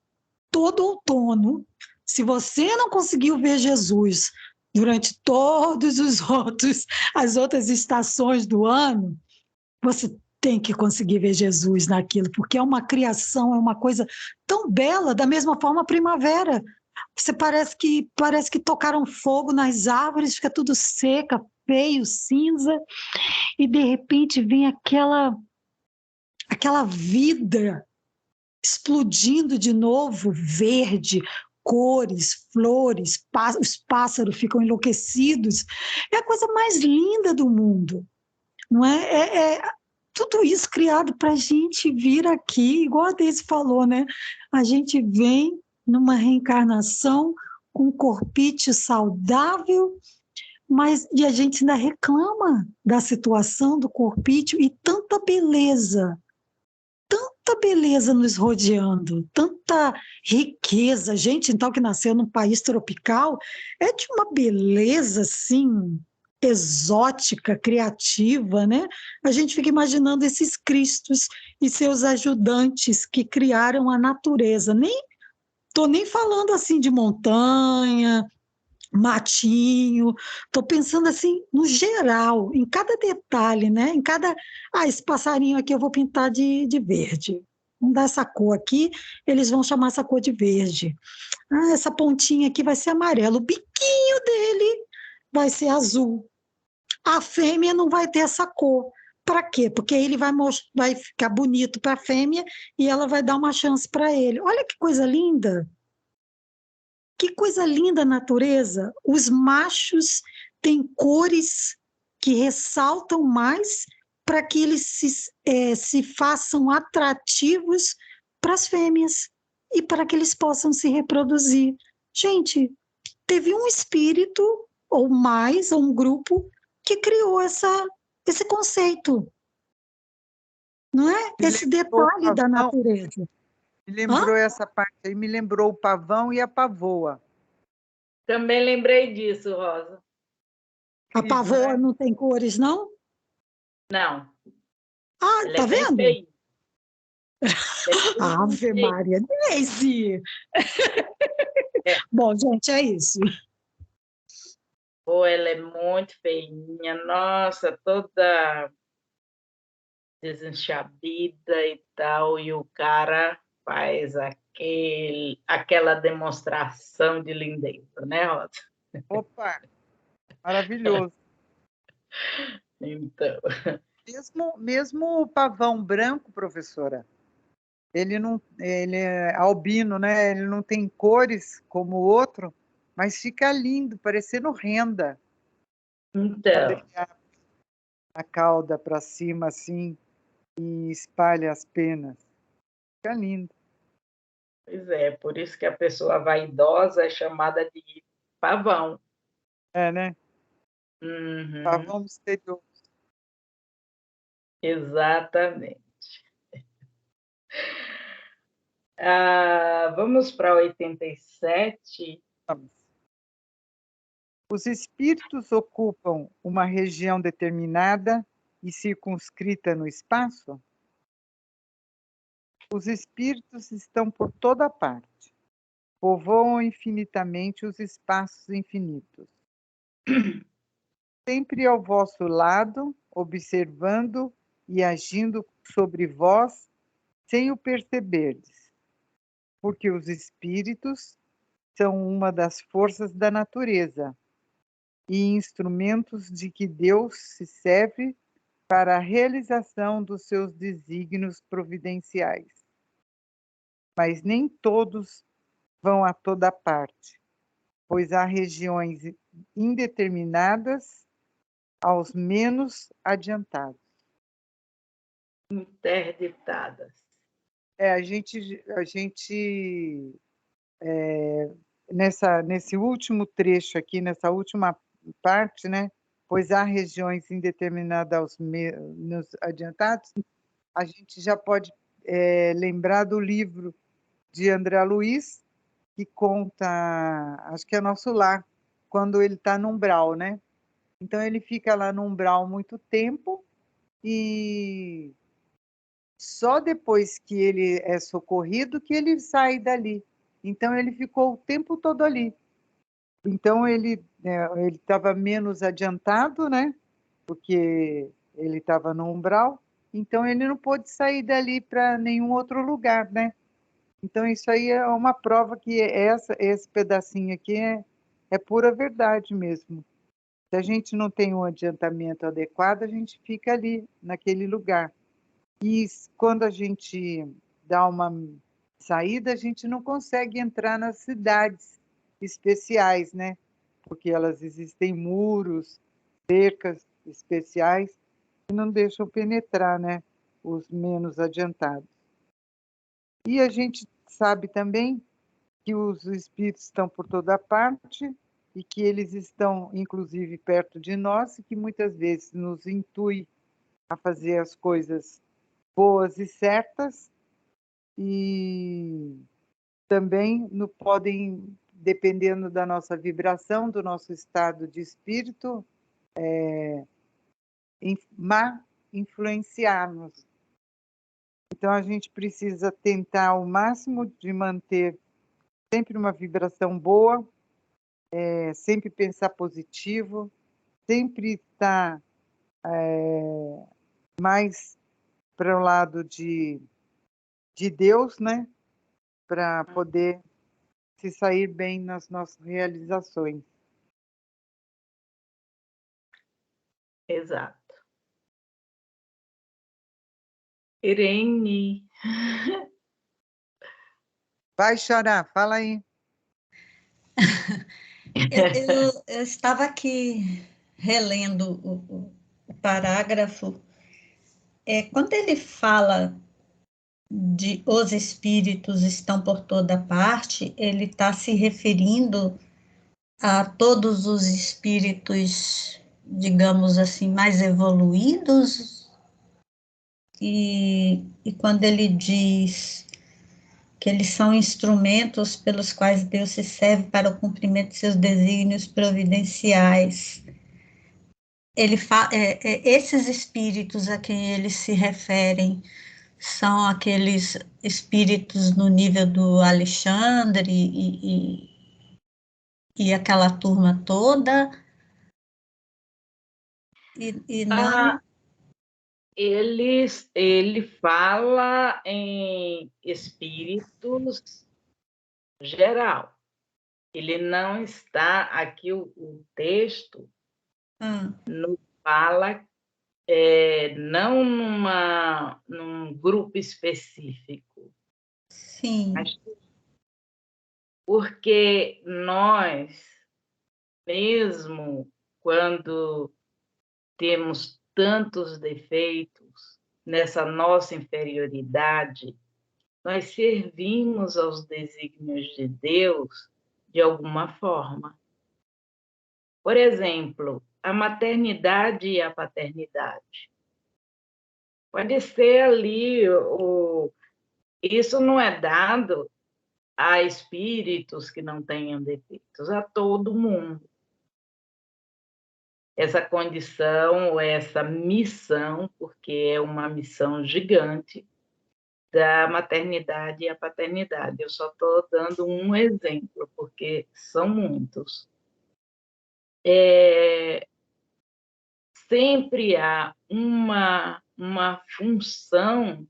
todo outono. Se você não conseguiu ver Jesus durante todos as outras estações do ano, você tem que conseguir ver Jesus naquilo, porque é uma criação, é uma coisa tão bela, da mesma forma a primavera. Você parece que tocaram fogo nas árvores, fica tudo seca, feio, cinza, e de repente vem aquela vida explodindo de novo, verde, cores, flores, os pássaros ficam enlouquecidos. É a coisa mais linda do mundo, não é? Tudo isso criado para a gente vir aqui, igual a Deise falou, né? A gente vem numa reencarnação com um corpite saudável, e a gente ainda reclama da situação do corpício e tanta beleza nos rodeando, tanta riqueza. Gente, então, que nasceu num país tropical, é de uma beleza, assim, exótica, criativa, né? A gente fica imaginando esses cristos e seus ajudantes que criaram a natureza. Estou nem falando, assim, de montanha, matinho, estou pensando assim no geral, em cada detalhe, né? Em cada, esse passarinho aqui eu vou pintar de verde. Vamos dar essa cor aqui, eles vão chamar essa cor de verde. Essa pontinha aqui vai ser amarelo, o biquinho dele vai ser azul. A fêmea não vai ter essa cor. Para quê? Porque ele vai ficar bonito para a fêmea e ela vai dar uma chance para ele. Olha que coisa linda! Que coisa linda a natureza! Os machos têm cores que ressaltam mais para que eles se façam atrativos para as fêmeas e para que eles possam se reproduzir. Gente, teve um espírito ou mais, ou um grupo que criou esse conceito, não é? Esse detalhe da natureza. Me lembrou essa parte aí, me lembrou o pavão e a pavoa. Também lembrei disso, Rosa. A pavoa, né? não tem cores, não? Não. Ah, Ela tá é bem vendo? feia. Ave Maria, Deise! É. Bom, gente, é isso. Pô, ela é muito feinha, nossa, toda desenxabida e tal, e o cara faz aquela demonstração de lindeza, né, Rosa? Opa, maravilhoso. Então, Mesmo o pavão branco, professora, ele é albino, né? Ele não tem cores como o outro, mas fica lindo, parecendo renda. Quando ele abre a cauda para cima assim e espalha as penas. Fica lindo. pois é, por isso que a pessoa vaidosa é chamada de pavão. É, né? Uhum, Pavão misterioso. exatamente. Vamos para 87. Os espíritos ocupam uma região determinada e circunscrita no espaço? Os espíritos estão por toda parte, povoam infinitamente os espaços infinitos. Sempre ao vosso lado, observando e agindo sobre vós, sem o perceberdes, porque os espíritos são uma das forças da natureza e instrumentos de que Deus se serve para a realização dos seus desígnios providenciais. Mas nem todos vão a toda parte, pois há regiões indeterminadas aos menos adiantados. Interditadas. A gente nesse último trecho aqui, nessa última parte, né? Pois há regiões indeterminadas aos menos adiantados, a gente já pode lembrar do livro de André Luiz, que conta, acho que é Nosso Lar, quando ele está no umbral, né? Então ele fica lá no umbral muito tempo e só depois que ele é socorrido que ele sai dali. Então ele ficou o tempo todo ali. Então ele estava menos adiantado, né? Porque ele estava no umbral. Então ele não pôde sair dali para nenhum outro lugar, né? Então isso aí é uma prova que esse pedacinho aqui é pura verdade mesmo. Se a gente não tem um adiantamento adequado, a gente fica ali, naquele lugar. E quando a gente dá uma saída, a gente não consegue entrar nas cidades especiais, né? Porque elas existem muros, cercas especiais que não deixam penetrar, né? Os menos adiantados. E a gente sabe também que os espíritos estão por toda parte e que eles estão, inclusive, perto de nós e que muitas vezes nos intui a fazer as coisas boas e certas e também podem, dependendo da nossa vibração, do nosso estado de espírito, influenciar-nos. Então, a gente precisa tentar ao máximo de manter sempre uma vibração boa, sempre pensar positivo, sempre estar mais para o lado de Deus, né? Para poder se sair bem nas nossas realizações. Exato. Irene. Vai chorar, fala aí. Eu estava aqui relendo o parágrafo. Quando ele fala de os espíritos estão por toda parte, ele está se referindo a todos os espíritos, digamos assim, mais evoluídos, e quando ele diz que eles são instrumentos pelos quais Deus se serve para o cumprimento de seus desígnios providenciais. Esses espíritos a quem eles se referem são aqueles espíritos no nível do Alexandre e aquela turma toda, e não... Ele fala em espíritos geral. Ele não está aqui, o texto não fala não num grupo específico. Sim. Mas porque nós, mesmo quando temos tantos defeitos nessa nossa inferioridade, nós servimos aos desígnios de Deus de alguma forma. Por exemplo, a maternidade e a paternidade. Pode ser ali, isso não é dado a espíritos que não tenham defeitos, a todo mundo. Essa condição, essa missão, porque é uma missão gigante, da maternidade e a paternidade. Eu só estou dando um exemplo, porque são muitos. Sempre há uma função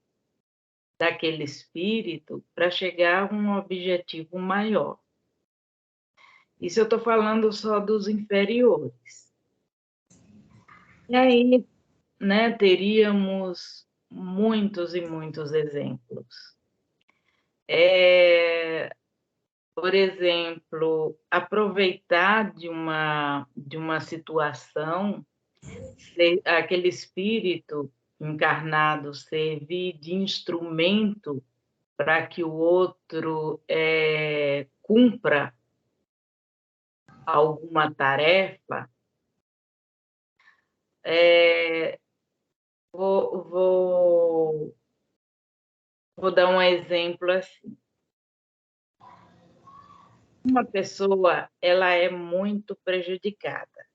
daquele espírito para chegar a um objetivo maior. Isso eu estou falando só dos inferiores. E aí, né, teríamos muitos e muitos exemplos. Por exemplo, aproveitar de uma situação, aquele espírito encarnado servir de instrumento para que o outro cumpra alguma tarefa. Vou dar um exemplo assim. Uma pessoa, ela é muito prejudicada.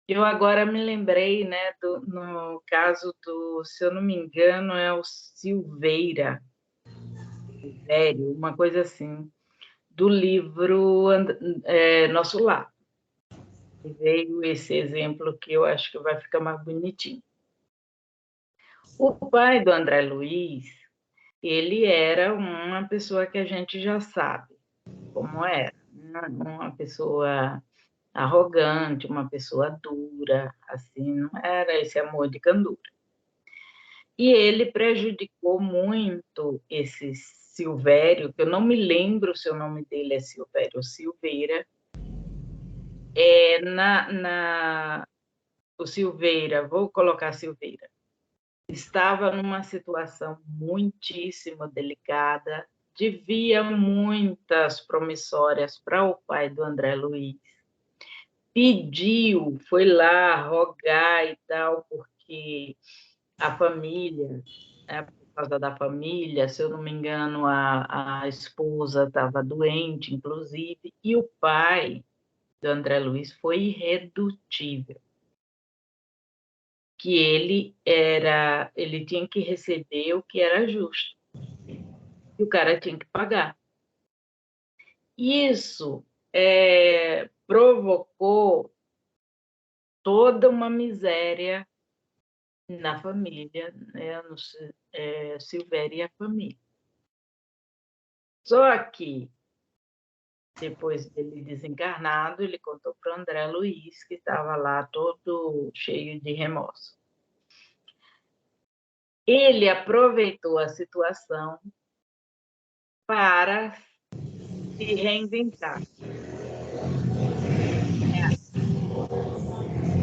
Eu agora me lembrei, né, no caso do, se eu não me engano, é o Silveira, uma coisa assim, do livro Nosso Lar. Veio esse exemplo que eu acho que vai ficar mais bonitinho. O pai do André Luiz, ele era uma pessoa que a gente já sabe como era, uma pessoa arrogante, uma pessoa dura, assim, não era esse amor de candura. E ele prejudicou muito esse Silvério, que eu não me lembro se o nome dele é Silvério ou Silveira. O Silveira, vou colocar Silveira, estava numa situação muitíssimo delicada, devia muitas promissórias para o pai do André Luiz. Pediu, foi lá rogar e tal, porque a família, por causa da família, se eu não me engano, a esposa estava doente, inclusive, e o pai do André Luiz foi irredutível, que ele tinha que receber o que era justo, e o cara tinha que pagar. Isso provocou toda uma miséria na família, né, no Silvério e a família. Só que, depois dele desencarnado, ele contou para o André Luiz, que estava lá todo cheio de remorso. Ele aproveitou a situação para se reinventar.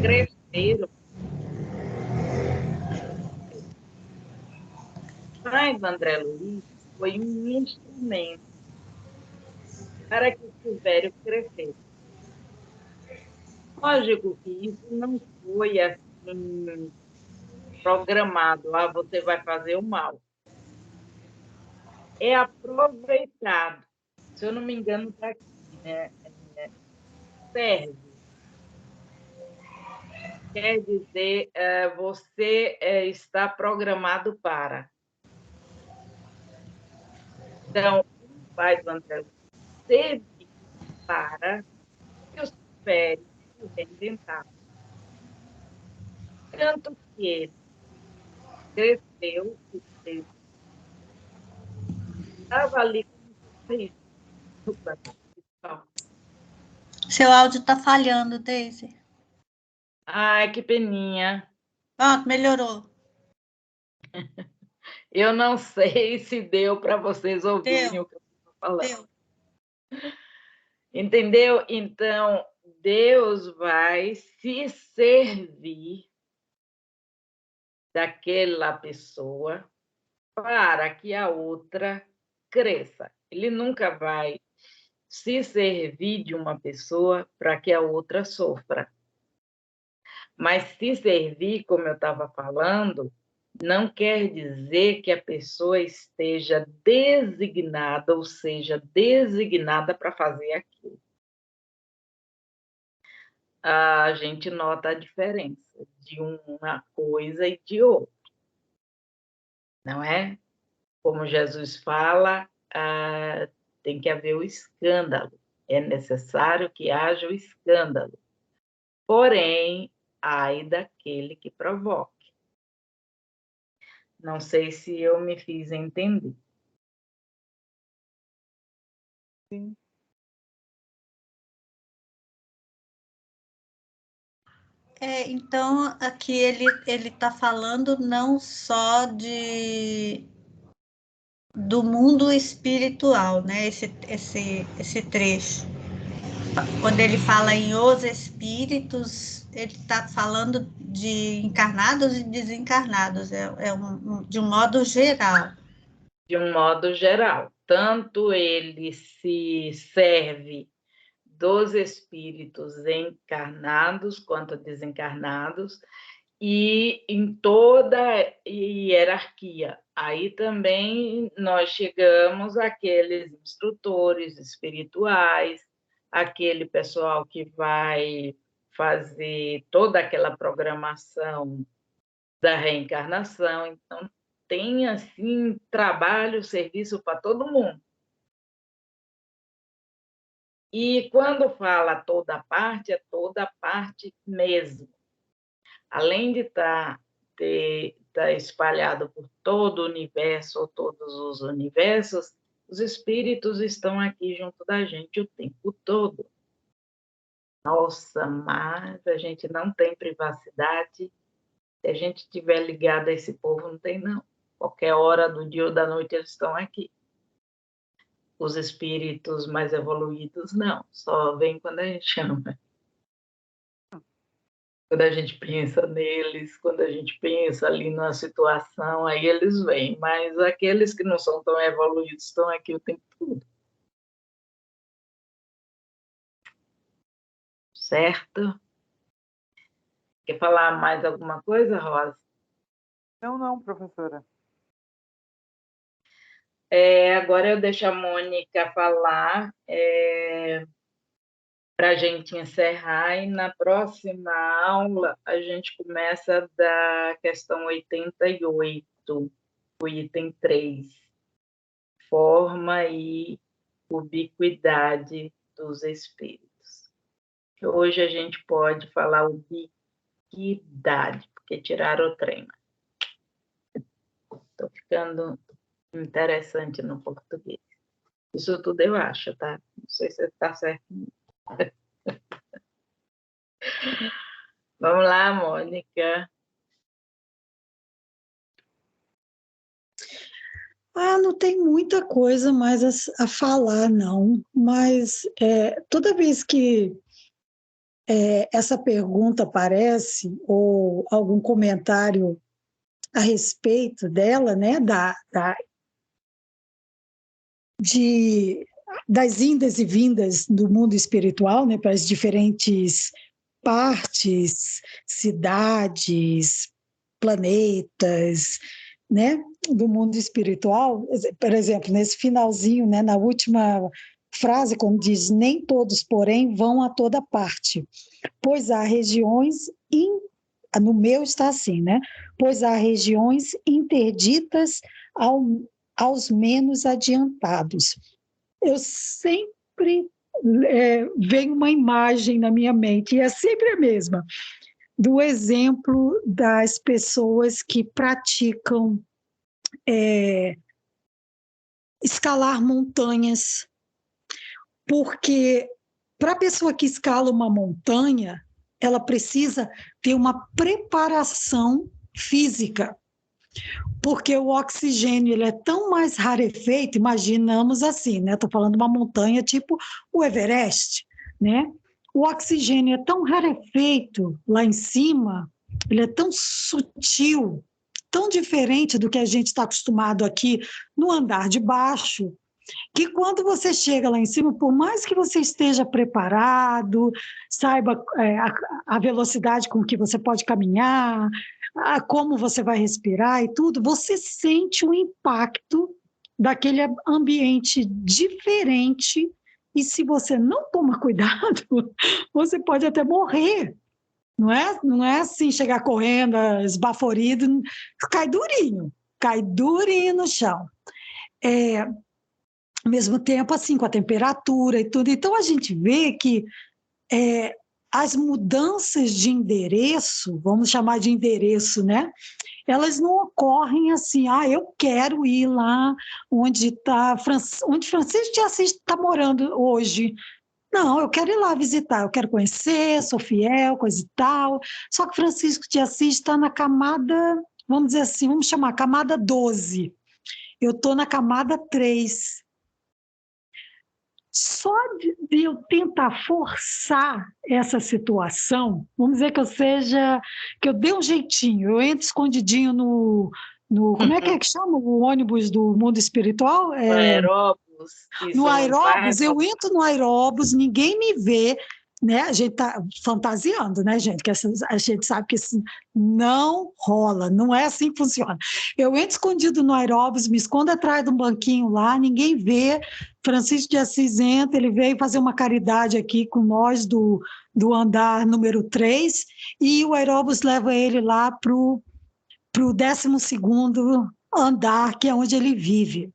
Cresceram. O pai do André Luiz foi um instrumento para que o Silvério crescesse. Lógico que isso não foi assim programado, você vai fazer o mal. É aproveitado. Se eu não me engano, está aqui, né? Serve. Quer dizer, você está programado para. Então, o pai do André servir para que os férias se reinventassem. Tanto que ele cresceu, estava ali com isso. Seu áudio está falhando, Deise. Ai, que peninha. Pronto, melhorou. Eu não sei se deu para vocês ouvirem o que eu estou falando. Deu. Entendeu? Então, Deus vai se servir daquela pessoa para que a outra cresça. Ele nunca vai se servir de uma pessoa para que a outra sofra. Mas se servir, como eu estava falando, não quer dizer que a pessoa esteja designada, ou seja, designada para fazer aquilo. A gente nota a diferença de uma coisa e de outra, não é? Como Jesus fala, tem que haver o escândalo. É necessário que haja o escândalo. Porém, ai daquele que provoque. Não sei se eu me fiz entender. Sim. Então, aqui ele está falando não só do mundo espiritual, né? Esse trecho. Quando ele fala em os espíritos, ele está falando de encarnados e desencarnados, de um modo geral. De um modo geral, tanto ele se serve dos espíritos encarnados quanto desencarnados, e em toda hierarquia. Aí também nós chegamos àqueles instrutores espirituais, aquele pessoal que vai fazer toda aquela programação da reencarnação. Então, tem, assim, trabalho, serviço para todo mundo. E quando fala toda parte, é toda parte mesmo. Além de estar espalhado por todo o universo, ou todos os universos, os espíritos estão aqui junto da gente o tempo todo. Nossa, mas a gente não tem privacidade. Se a gente estiver ligado a esse povo, não tem, não. Qualquer hora do dia ou da noite eles estão aqui. Os espíritos mais evoluídos, não. Só vem quando a gente chama. Quando a gente pensa neles, quando a gente pensa ali numa situação, aí eles vêm. Mas aqueles que não são tão evoluídos estão aqui o tempo todo. Certo? Quer falar mais alguma coisa, Rosa? Não, professora. Agora eu deixo a Mônica falar para a gente encerrar, e na próxima aula a gente começa da questão 88, o item 3, forma e ubiquidade dos espíritos. Hoje a gente pode falar ubiquidade, porque tiraram o trem. Estou ficando interessante no português. Isso tudo eu acho, tá? Não sei se está certo. Vamos lá, Mônica. Não tem muita coisa mais a falar, não. Mas toda vez que essa pergunta aparece, ou algum comentário a respeito dela, né, das indas e vindas do mundo espiritual, né, para as diferentes partes, cidades, planetas, né, do mundo espiritual. Por exemplo, nesse finalzinho, né, na última frase, quando diz: nem todos, porém, vão a toda parte, pois há regiões, no meu está assim, né, pois há regiões interditas aos menos adiantados. Eu sempre vem uma imagem na minha mente, e é sempre a mesma, do exemplo das pessoas que praticam escalar montanhas, porque para a pessoa que escala uma montanha, ela precisa ter uma preparação física, porque o oxigênio ele é tão mais rarefeito, imaginamos assim, né? Estou falando de uma montanha tipo o Everest, né? O oxigênio é tão rarefeito lá em cima, ele é tão sutil, tão diferente do que a gente está acostumado aqui no andar de baixo, que quando você chega lá em cima, por mais que você esteja preparado, saiba a velocidade com que você pode caminhar, como você vai respirar e tudo, você sente o impacto daquele ambiente diferente, e se você não tomar cuidado, você pode até morrer. Não é assim, chegar correndo, esbaforido, cai durinho no chão. Ao mesmo tempo, assim, com a temperatura e tudo. Então, a gente vê que as mudanças de endereço, vamos chamar de endereço, né? Elas não ocorrem assim, eu quero ir lá onde Francisco de Assis está morando hoje. Não, eu quero ir lá visitar, eu quero conhecer, sou fiel, coisa e tal. Só que Francisco de Assis está na camada, vamos dizer assim, vamos chamar camada 12. Eu estou na camada 3. Só de eu tentar forçar essa situação, vamos dizer que eu dê um jeitinho, eu entro escondidinho como é que chama o ônibus do mundo espiritual? Aeróbus. No aeróbus, eu entro no aeróbus, ninguém me vê, né? A gente está fantasiando, né, gente? Que a gente sabe que isso não rola, não é assim que funciona. Eu entro escondido no aeróbus, me escondo atrás de um banquinho lá, ninguém vê. Francisco de Assis entra, ele veio fazer uma caridade aqui com nós do andar número 3, e o aeróbus leva ele lá para o 12º andar, que é onde ele vive.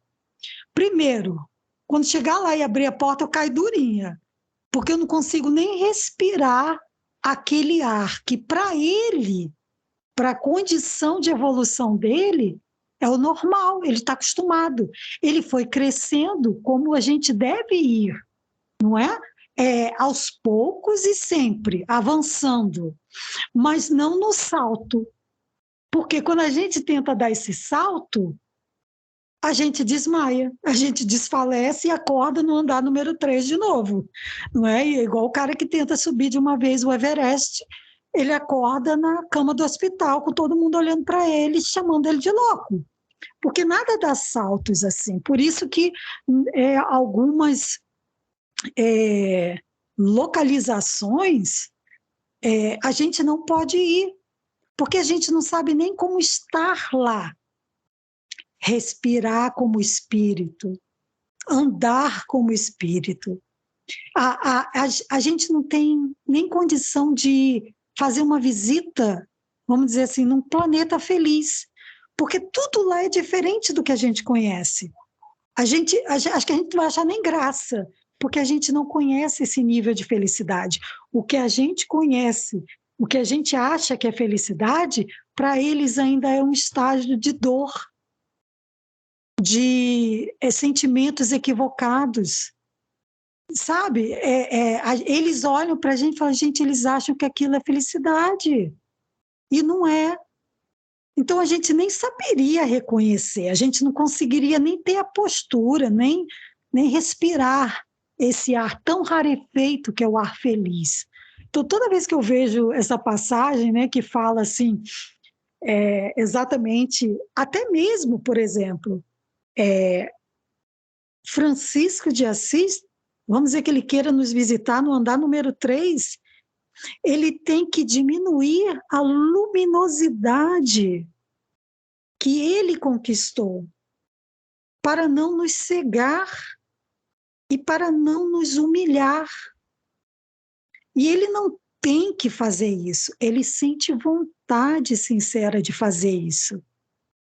Primeiro, quando chegar lá e abrir a porta, eu caio durinha, porque eu não consigo nem respirar aquele ar que, para ele, para a condição de evolução dele, é o normal, ele está acostumado. Ele foi crescendo como a gente deve ir, não é? Aos poucos e sempre, avançando, mas não no salto. Porque quando a gente tenta dar esse salto, a gente desmaia, a gente desfalece e acorda no andar número 3 de novo, não é? E é igual o cara que tenta subir de uma vez o Everest, ele acorda na cama do hospital, com todo mundo olhando para ele, chamando ele de louco, porque nada dá saltos assim. Por isso que algumas localizações a gente não pode ir, porque a gente não sabe nem como estar lá. Respirar como espírito, andar como espírito. A gente não tem nem condição de fazer uma visita, vamos dizer assim, num planeta feliz, porque tudo lá é diferente do que a gente conhece. Acho que a gente não vai achar nem graça, porque a gente não conhece esse nível de felicidade. O que a gente conhece, o que a gente acha que é felicidade, para eles ainda é um estágio de dor, de sentimentos equivocados, sabe? Eles olham para a gente e falam, gente, eles acham que aquilo é felicidade, e não é. Então, a gente nem saberia reconhecer, a gente não conseguiria nem ter a postura, nem respirar esse ar tão rarefeito que é o ar feliz. Então, toda vez que eu vejo essa passagem, né, que fala assim, exatamente, até mesmo, por exemplo, Francisco de Assis, vamos dizer que ele queira nos visitar no andar número 3, ele tem que diminuir a luminosidade que ele conquistou, para não nos cegar e para não nos humilhar. E ele não tem que fazer isso, ele sente vontade sincera de fazer isso.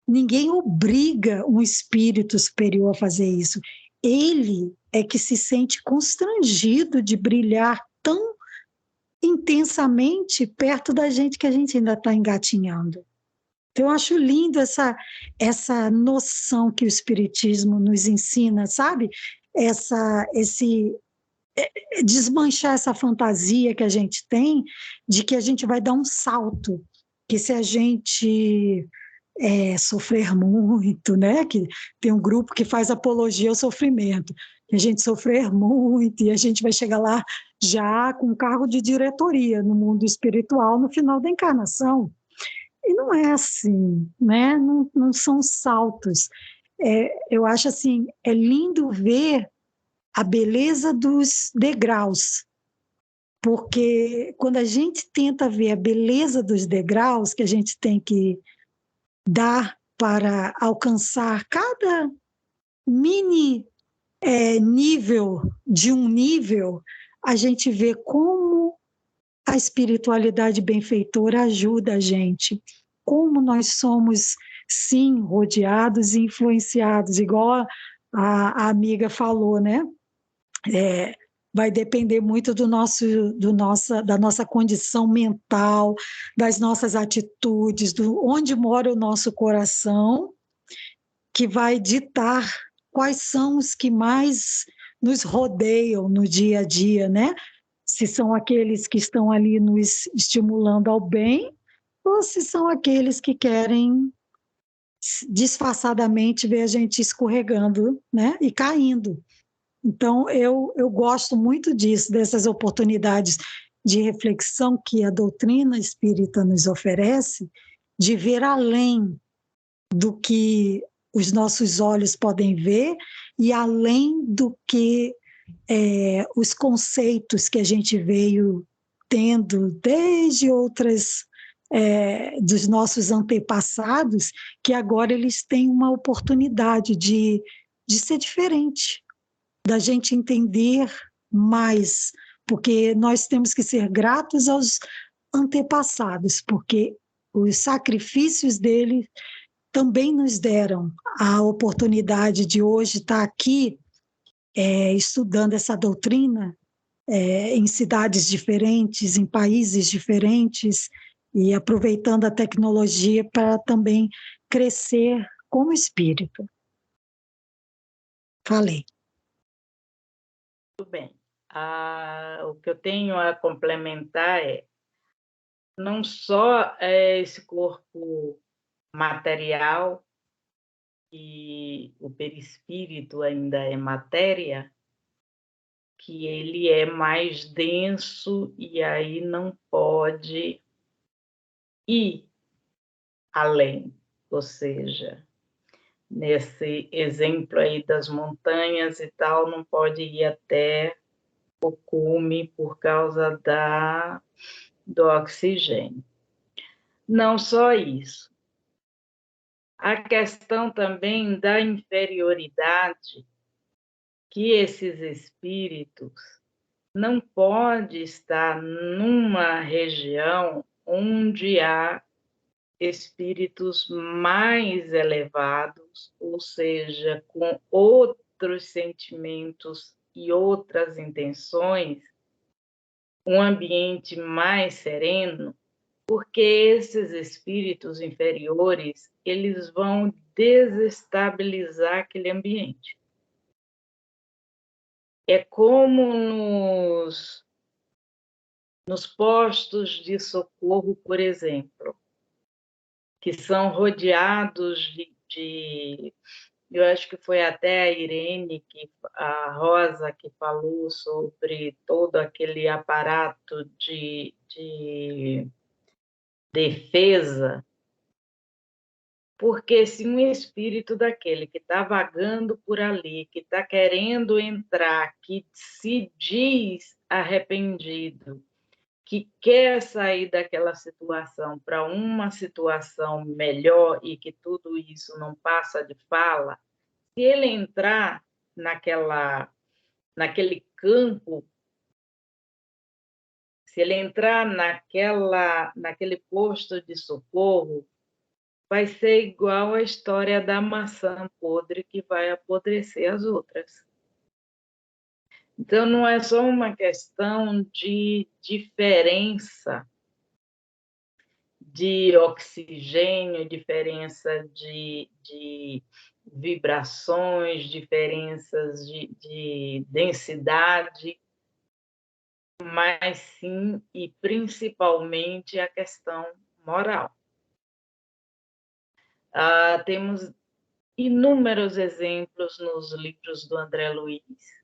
Ninguém obriga um espírito superior a fazer isso. Ele é que se sente constrangido de brilhar tão intensamente perto da gente que a gente ainda está engatinhando. Então, eu acho lindo essa noção que o Espiritismo nos ensina, sabe? Desmanchar essa fantasia que a gente tem de que a gente vai dar um salto, que se a gente sofrer muito, né? Que tem um grupo que faz apologia ao sofrimento, que a gente sofrer muito e a gente vai chegar lá já com cargo de diretoria no mundo espiritual no final da encarnação. E não é assim, né? Não são saltos. Eu acho assim, é lindo ver a beleza dos degraus, porque quando a gente tenta ver a beleza dos degraus que a gente tem que dar para alcançar cada mini nível de um nível, a gente vê como a espiritualidade benfeitora ajuda a gente, como nós somos, sim, rodeados e influenciados, igual a amiga falou, né? Vai depender muito da nossa condição mental, das nossas atitudes, onde mora o nosso coração, que vai ditar quais são os que mais nos rodeiam no dia a dia, né? Se são aqueles que estão ali nos estimulando ao bem, ou se são aqueles que querem disfarçadamente ver a gente escorregando, né? E caindo. Então, eu gosto muito disso, dessas oportunidades de reflexão que a doutrina espírita nos oferece, de ver além do que os nossos olhos podem ver e além do que os conceitos que a gente veio tendo desde dos nossos antepassados, que agora eles têm uma oportunidade de ser diferente, da gente entender mais, porque nós temos que ser gratos aos antepassados, porque os sacrifícios deles também nos deram a oportunidade de hoje estar aqui estudando essa doutrina em cidades diferentes, em países diferentes, e aproveitando a tecnologia para também crescer como espírito. Falei. Muito bem. O que eu tenho a complementar não só esse corpo material, e o perispírito ainda é matéria, que ele é mais denso e aí não pode ir além, ou seja, nesse exemplo aí das montanhas e tal, não pode ir até o cume por causa do oxigênio. Não só isso, a questão também da inferioridade, que esses espíritos não podem estar numa região onde há espíritos mais elevados, ou seja, com outros sentimentos e outras intenções, um ambiente mais sereno, porque esses espíritos inferiores, eles vão desestabilizar aquele ambiente. É como nos postos de socorro, por exemplo, que são rodeados eu acho que foi até a Irene, a Rosa, que falou sobre todo aquele aparato de defesa, porque se um espírito daquele que está vagando por ali, que está querendo entrar, que se diz arrependido, que quer sair daquela situação para uma situação melhor e que tudo isso não passa de fala, se ele entrar naquele campo, se ele entrar naquele posto de socorro, vai ser igual a história da maçã podre que vai apodrecer as outras. Então, não é só uma questão de diferença de oxigênio, diferença de vibrações, diferenças de densidade, mas sim e principalmente a questão moral. Temos inúmeros exemplos nos livros do André Luiz.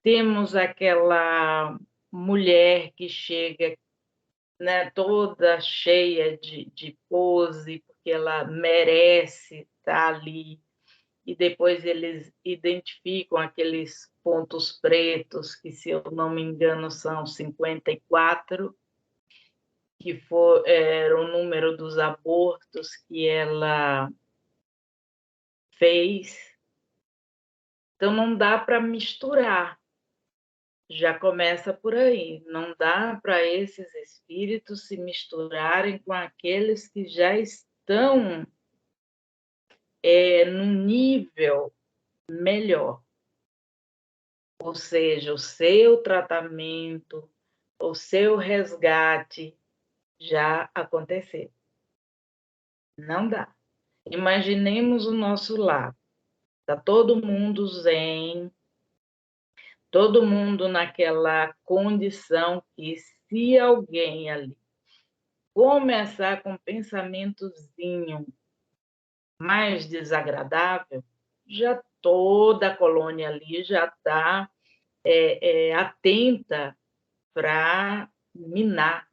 Temos aquela mulher que chega, né, toda cheia de pose, porque ela merece estar ali, e depois eles identificam aqueles pontos pretos, que, se eu não me engano, são 54, que era o número dos abortos que ela fez. Então, não dá para misturar. Já começa por aí. Não dá para esses espíritos se misturarem com aqueles que já estão num nível melhor. Ou seja, o seu tratamento, o seu resgate já aconteceu. Não dá. Imaginemos o nosso lar. Está todo mundo zen, todo mundo naquela condição que, se alguém ali começar com um pensamentozinho mais desagradável, já toda a colônia ali já está atenta para minar,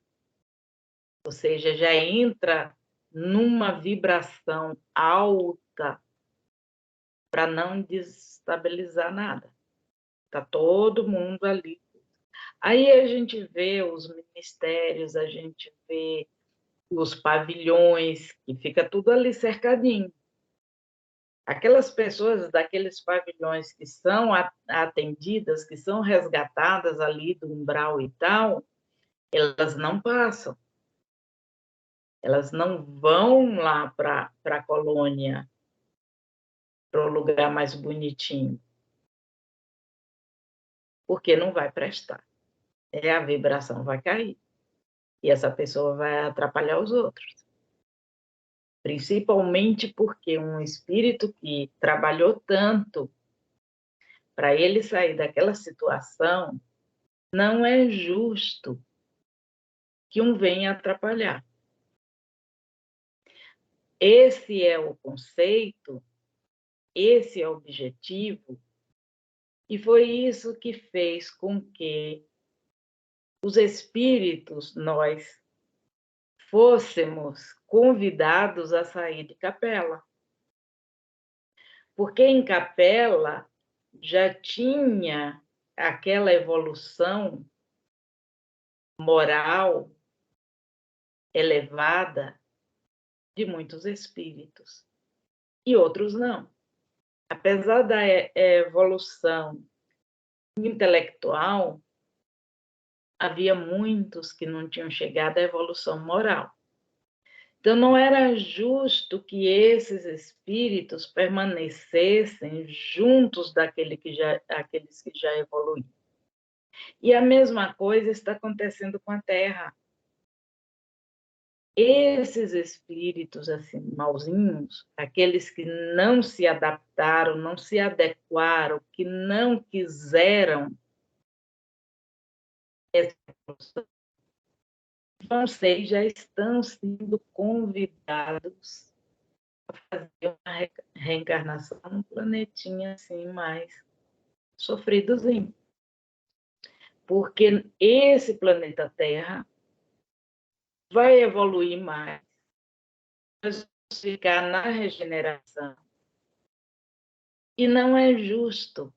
ou seja, já entra numa vibração alta para não desestabilizar nada. Está todo mundo ali. Aí a gente vê os ministérios, a gente vê os pavilhões, que fica tudo ali cercadinho. Aquelas pessoas daqueles pavilhões que são atendidas, que são resgatadas ali do umbral e tal, elas não passam. Elas não vão lá para a colônia, para o lugar mais bonitinho, porque não vai prestar. A vibração vai cair. E essa pessoa vai atrapalhar os outros. Principalmente porque um espírito que trabalhou tanto para ele sair daquela situação, não é justo que um venha atrapalhar. Esse é o conceito, esse é o objetivo, e foi isso que fez com que os espíritos, nós, fôssemos convidados a sair de capela. Porque em capela já tinha aquela evolução moral elevada de muitos espíritos, e outros não. Apesar da evolução intelectual, havia muitos que não tinham chegado à evolução moral. Então, não era justo que esses espíritos permanecessem juntos aqueles que já evoluíram. E a mesma coisa está acontecendo com a Terra. Esses espíritos assim mauzinhos, aqueles que não se adaptaram, não se adequaram, que não quiseram essa evolução, vocês já estão sendo convidados a fazer uma reencarnação num planetinha assim mais sofridozinho. Porque esse planeta Terra vai evoluir mais, vai ficar na regeneração. E não é justo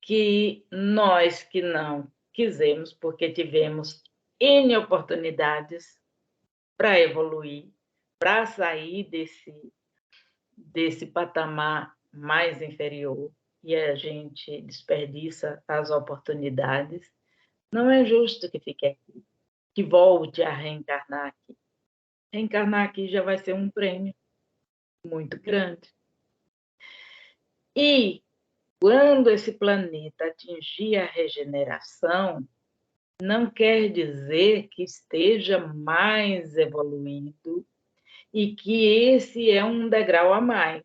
que nós que não quisemos, porque tivemos N oportunidades para evoluir, para sair desse patamar mais inferior, e a gente desperdiça as oportunidades. Não é justo que fique aqui, que volte a reencarnar aqui. Reencarnar aqui já vai ser um prêmio muito grande. E quando esse planeta atingir a regeneração, não quer dizer que esteja mais evoluído e que esse é um degrau a mais.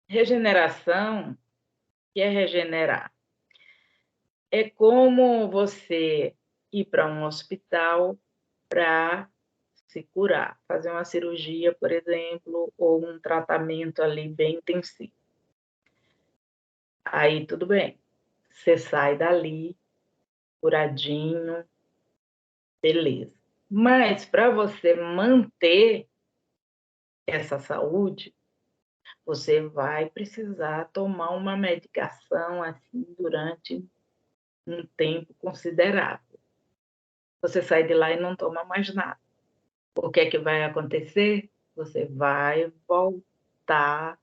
Regeneração, que é regenerar? É como você ir para um hospital para se curar, fazer uma cirurgia, por exemplo, ou um tratamento ali bem intensivo. Aí tudo bem, você sai dali curadinho, beleza. Mas para você manter essa saúde, você vai precisar tomar uma medicação assim durante um tempo considerável. Você sai de lá e não toma mais nada. O que é que vai acontecer? Você vai voltar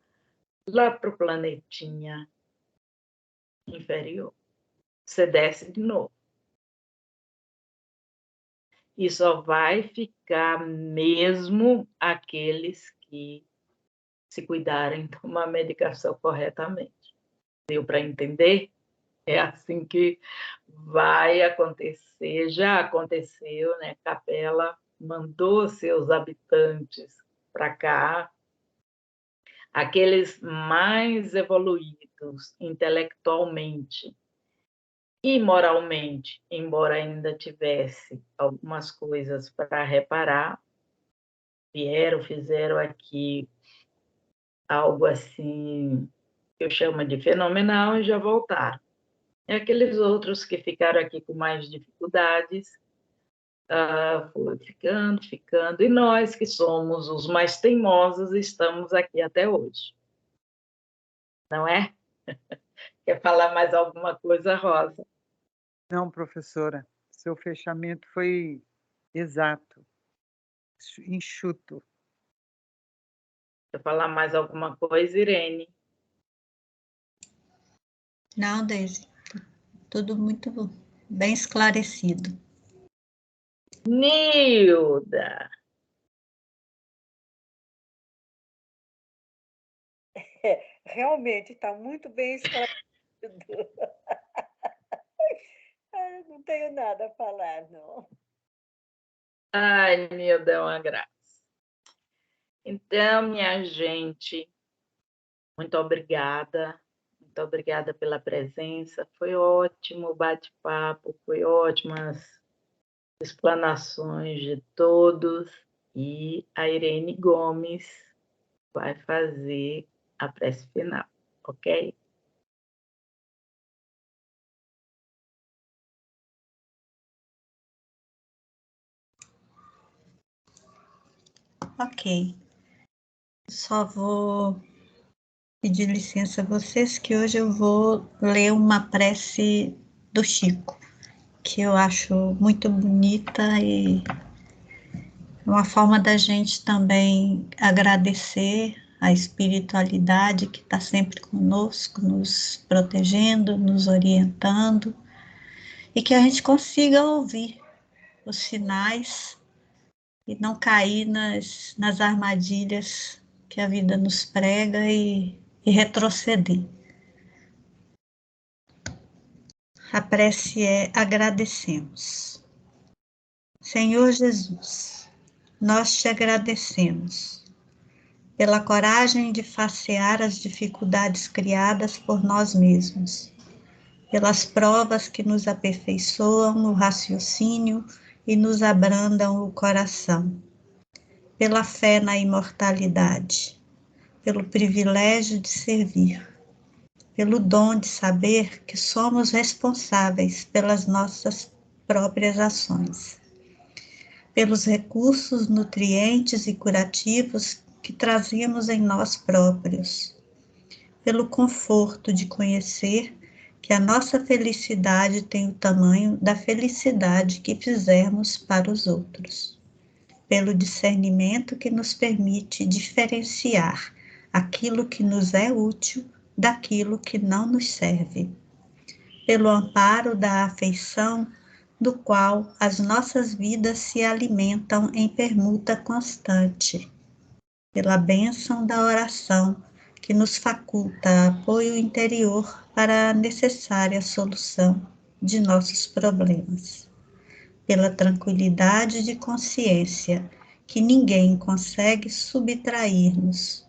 lá para o planetinha inferior. Você desce de novo. E só vai ficar mesmo aqueles que se cuidarem, tomar a medicação corretamente. Deu para entender? É assim que vai acontecer. Já aconteceu, né? Capela mandou seus habitantes para cá, aqueles mais evoluídos intelectualmente e moralmente, embora ainda tivesse algumas coisas para reparar, vieram, fizeram aqui algo assim que eu chamo de fenomenal e já voltaram. E aqueles outros que ficaram aqui com mais dificuldades, foi ficando, e nós que somos os mais teimosos estamos aqui até hoje. Não é? Quer falar mais alguma coisa, Rosa? Não, professora, seu fechamento foi exato, enxuto. Quer falar mais alguma coisa, Irene? Não, Deise, tudo muito bem esclarecido. Nilda! Realmente está muito bem esclarecido. Não tenho nada a falar, não. Ai, Nilda, é uma graça. Então, minha gente, muito obrigada. Muito obrigada pela presença. Foi ótimo o bate-papo, foi ótimas explanações de todos. E a Irene Gomes vai fazer a prece final, ok? Ok. Só vou pedir licença a vocês que hoje eu vou ler uma prece do Chico, que eu acho muito bonita e uma forma da gente também agradecer a espiritualidade que está sempre conosco, nos protegendo, nos orientando, e que a gente consiga ouvir os sinais e não cair nas armadilhas que a vida nos prega e retroceder. A prece é: agradecemos. Senhor Jesus, nós te agradecemos pela coragem de facear as dificuldades criadas por nós mesmos, pelas provas que nos aperfeiçoam o raciocínio e nos abrandam o coração, pela fé na imortalidade, pelo privilégio de servir, pelo dom de saber que somos responsáveis pelas nossas próprias ações, pelos recursos nutrientes e curativos que trazemos em nós próprios, pelo conforto de conhecer que a nossa felicidade tem o tamanho da felicidade que fizermos para os outros, pelo discernimento que nos permite diferenciar aquilo que nos é útil daquilo que não nos serve, pelo amparo da afeição, do qual as nossas vidas se alimentam em permuta constante, pela bênção da oração, que nos faculta apoio interior para a necessária solução de nossos problemas, pela tranquilidade de consciência, que ninguém consegue subtrair-nos.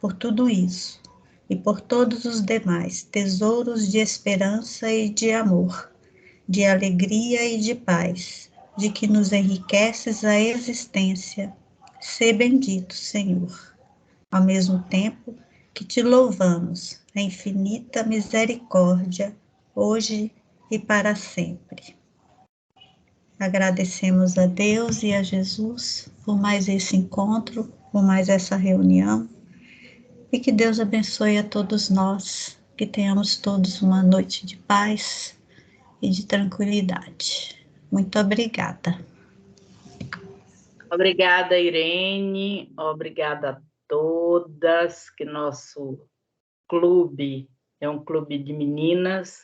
Por tudo isso, e por todos os demais tesouros de esperança e de amor, de alegria e de paz, de que nos enriqueces a existência, sê bendito, Senhor, ao mesmo tempo que te louvamos a infinita misericórdia, hoje e para sempre. Agradecemos a Deus e a Jesus por mais esse encontro, por mais essa reunião, e que Deus abençoe a todos nós, que tenhamos todos uma noite de paz e de tranquilidade. Muito obrigada. Obrigada, Irene. Obrigada a todas, que nosso clube é um clube de meninas